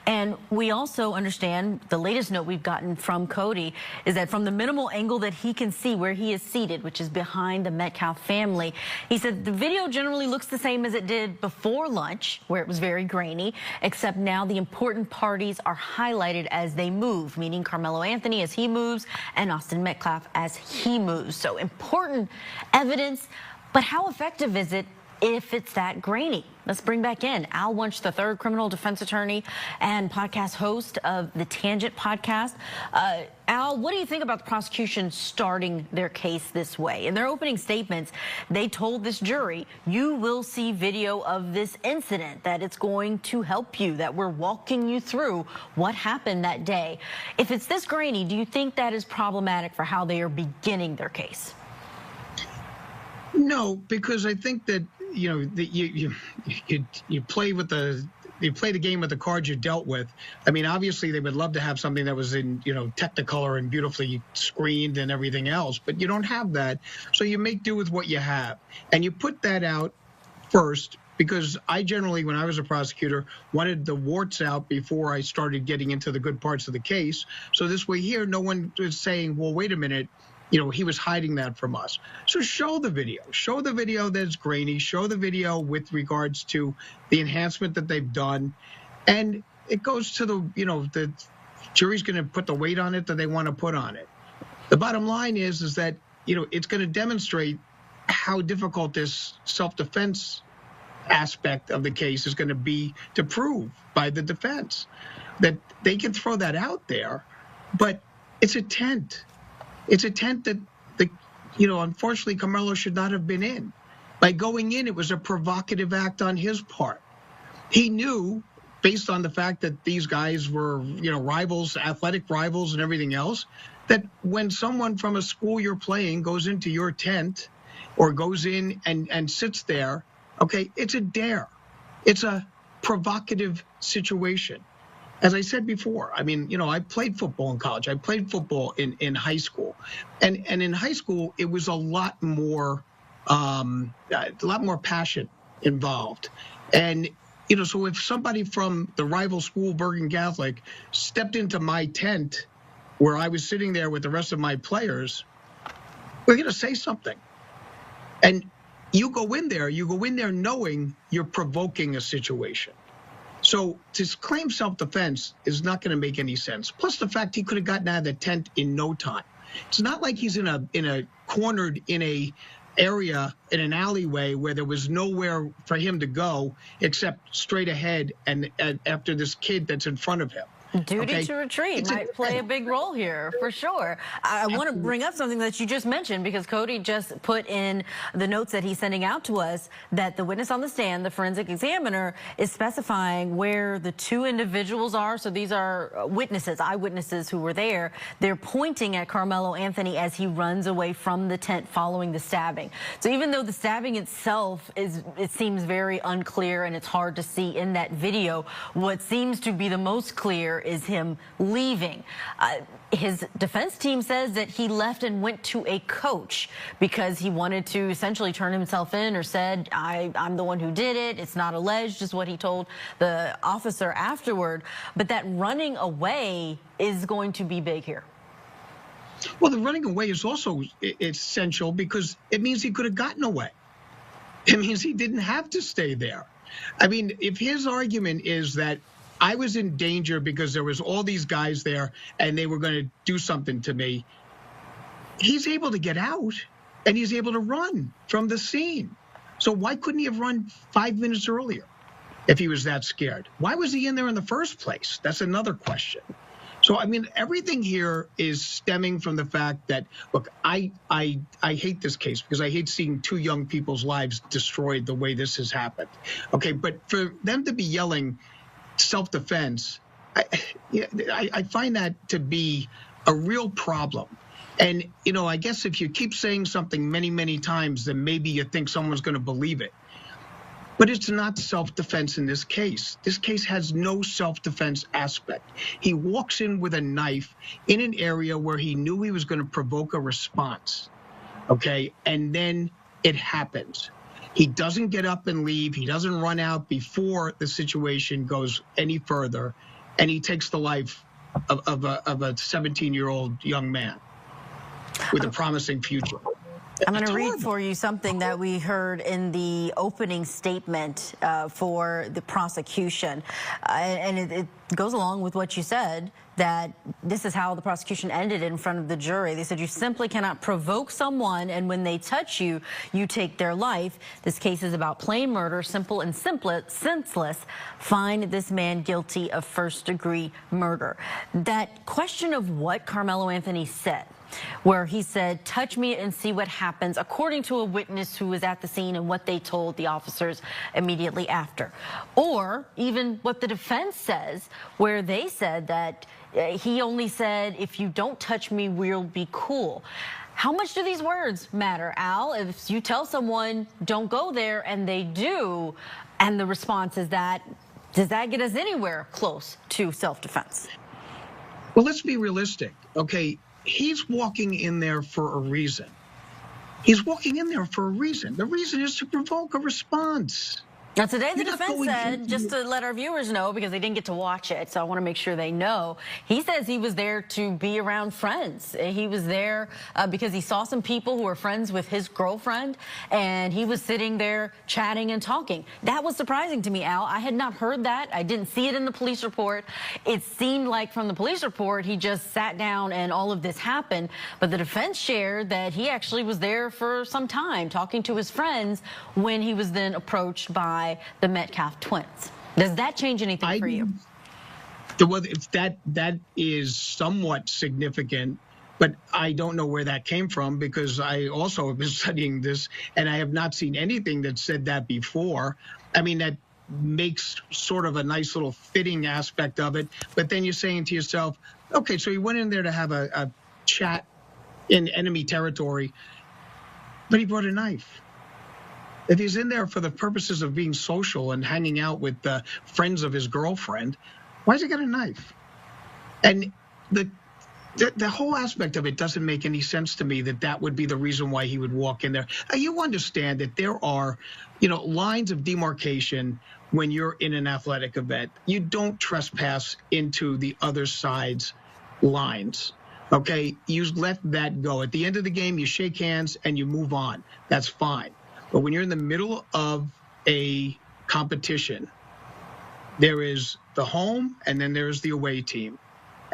Speaker 3: And we also understand, the latest note we've gotten from Cody is that from the minimal angle that he can see where he is seated, which is behind the Metcalf family, he said the video generally looks the same as it did before lunch, where it was very grainy, except now the important parties are highlighted as they move, meaning Karmelo Anthony as he moves and Austin Metcalf as he moves. So important evidence, but how effective is it if it's that grainy? Let's bring back in Al Wunsch III, criminal defense attorney and podcast host of the Tangent podcast. Al, what do you think about the prosecution starting their case this way? In their opening statements, they told this jury, you will see video of this incident, that it's going to help you, that we're walking you through what happened that day. If it's this grainy, do you think that is problematic for how they are beginning their case?
Speaker 14: No, because I think that, you know, that you play the game with the cards you're dealt with. I mean, obviously they would love to have something that was in, you know, Technicolor and beautifully screened and everything else, but you don't have that. So you make do with what you have, and you put that out first, because I generally, when I was a prosecutor, wanted the warts out before I started getting into the good parts of the case. So this way here, no one is saying, well, wait a minute, you know, he was hiding that from us. So show the video that's grainy, show the video with regards to the enhancement that they've done. And it goes to the, you know, the jury's going to put the weight on it that they want to put on it. The bottom line is that, you know, it's going to demonstrate how difficult this self-defense aspect of the case is going to be to prove by the defense. That they can throw that out there, but it's a tent. It's a tent that, you know, unfortunately, Karmelo should not have been in. By going in, it was a provocative act on his part. He knew, based on the fact that these guys were, you know, rivals, athletic rivals and everything else, that when someone from a school you're playing goes into your tent or goes in and sits there, okay, it's a dare. It's a provocative situation. As I said before, I mean, you know, I played football in college. I played football in high school. And in high school, it was a lot more passion involved. And, you know, so if somebody from the rival school, Bergen Catholic, stepped into my tent where I was sitting there with the rest of my players, we're going to say something. And you go in there knowing you're provoking a situation. So to claim self-defense is not going to make any sense. Plus the fact he could have gotten out of the tent in no time. It's not like he's cornered in a area in an alleyway where there was nowhere for him to go except straight ahead and after this kid that's in front of him.
Speaker 3: Duty to retreat might play a big role here, for sure. I want to bring up something that you just mentioned, because Cody just put in the notes that he's sending out to us that the witness on the stand, the forensic examiner, is specifying where the two individuals are. So these are witnesses, eyewitnesses who were there. They're pointing at Karmelo Anthony as he runs away from the tent following the stabbing. So even though the stabbing itself it seems very unclear and it's hard to see in that video, what seems to be the most clear is him leaving. His defense team says that he left and went to a coach because he wanted to essentially turn himself in, or said, I'm the one who did it. It's not alleged, is what he told the officer afterward. But that running away is going to be big here.
Speaker 14: Well, the running away is also essential because it means he could have gotten away. It means he didn't have to stay there. I mean, if his argument is that I was in danger because there was all these guys there and they were going to do something to me, he's able to get out and he's able to run from the scene. So why couldn't he have run 5 minutes earlier if he was that scared? Why was he in there in the first place? That's another question. So, I mean, everything here is stemming from the fact that, look, I hate this case because I hate seeing two young people's lives destroyed the way this has happened. Okay, but for them to be yelling self-defense, I find that to be a real problem. And, you know, I guess if you keep saying something many, many times, then maybe you think someone's going to believe it. But it's not self-defense in this case. This case has no self-defense aspect. He walks in with a knife in an area where he knew he was going to provoke a response, okay? And then it happens. He doesn't get up and leave. He doesn't run out before the situation goes any further, and he takes the life of a 17-year-old young man with a promising future.
Speaker 3: I'm going to read for you something that we heard in the opening statement for the prosecution. And it goes along with what you said, that this is how the prosecution ended in front of the jury. They said, you simply cannot provoke someone, and when they touch you, you take their life. This case is about plain murder, simple and senseless. Find this man guilty of first-degree murder. That question of what Karmelo Anthony said, where he said, touch me and see what happens, according to a witness who was at the scene and what they told the officers immediately after. Or even what the defense says, where they said that he only said, if you don't touch me, we'll be cool. How much do these words matter, Al? If you tell someone, don't go there, and they do, and the response is that, does that get us anywhere close to self-defense?
Speaker 14: Well, let's be realistic, okay? He's walking in there for a reason. He's walking in there for a reason. The reason is to provoke a response.
Speaker 3: Now, today the defense said, just to let our viewers know, because they didn't get to watch it, so I want to make sure they know, he says he was there to be around friends. He was there because he saw some people who were friends with his girlfriend, and he was sitting there chatting and talking. That was surprising to me, Al. I had not heard that. I didn't see it in the police report. It seemed like from the police report, he just sat down and all of this happened. But the defense shared that he actually was there for some time, talking to his friends, when he was then approached by the Metcalf twins. Does that change anything for you?
Speaker 14: If that is somewhat significant, but I don't know where that came from, because I also have been studying this and I have not seen anything that said that before. I mean, that makes sort of a nice little fitting aspect of it. But then you're saying to yourself, okay, so he went in there to have a chat in enemy territory, but he brought a knife. If he's in there for the purposes of being social and hanging out with the friends of his girlfriend, why does he get a knife? And the whole aspect of it doesn't make any sense to me, that would be the reason why he would walk in there. You understand that there are, lines of demarcation when you're in an athletic event. You don't trespass into the other side's lines. Okay, you let that go. At the end of the game, you shake hands and you move on. That's fine. But when you're in the middle of a competition, there is the home and then there's the away team.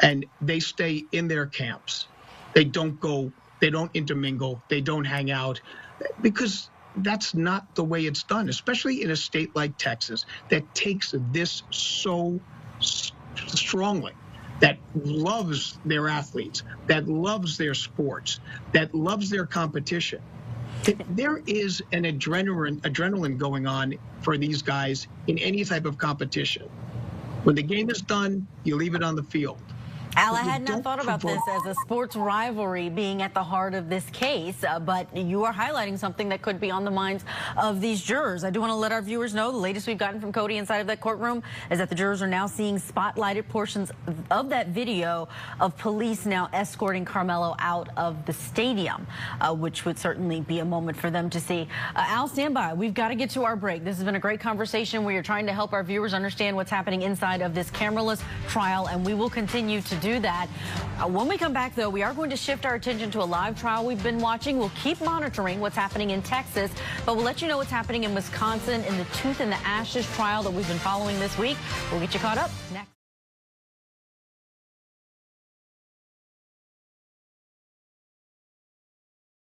Speaker 14: And they stay in their camps. They don't go, they don't intermingle, they don't hang out, because that's not the way it's done, especially in a state like Texas that takes this so strongly, that loves their athletes, that loves their sports, that loves their competition. There is an adrenaline going on for these guys in any type of competition. When the game is done, you leave it on the field.
Speaker 3: Al, I had not thought about this as a sports rivalry being at the heart of this case, but you are highlighting something that could be on the minds of these jurors. I do want to let our viewers know the latest we've gotten from Cody inside of that courtroom is that the jurors are now seeing spotlighted portions of that video of police now escorting Karmelo out of the stadium, which would certainly be a moment for them to see. Al, stand by. We've got to get to our break. This has been a great conversation. We are trying to help our viewers understand what's happening inside of this cameraless trial, and we will continue to do that. When we come back, though, we are going to shift our attention to a live trial we've been watching. We'll keep monitoring what's happening in Texas, but we'll let you know what's happening in Wisconsin in the Tooth and the Ashes trial that we've been following this week. We'll get you caught up next.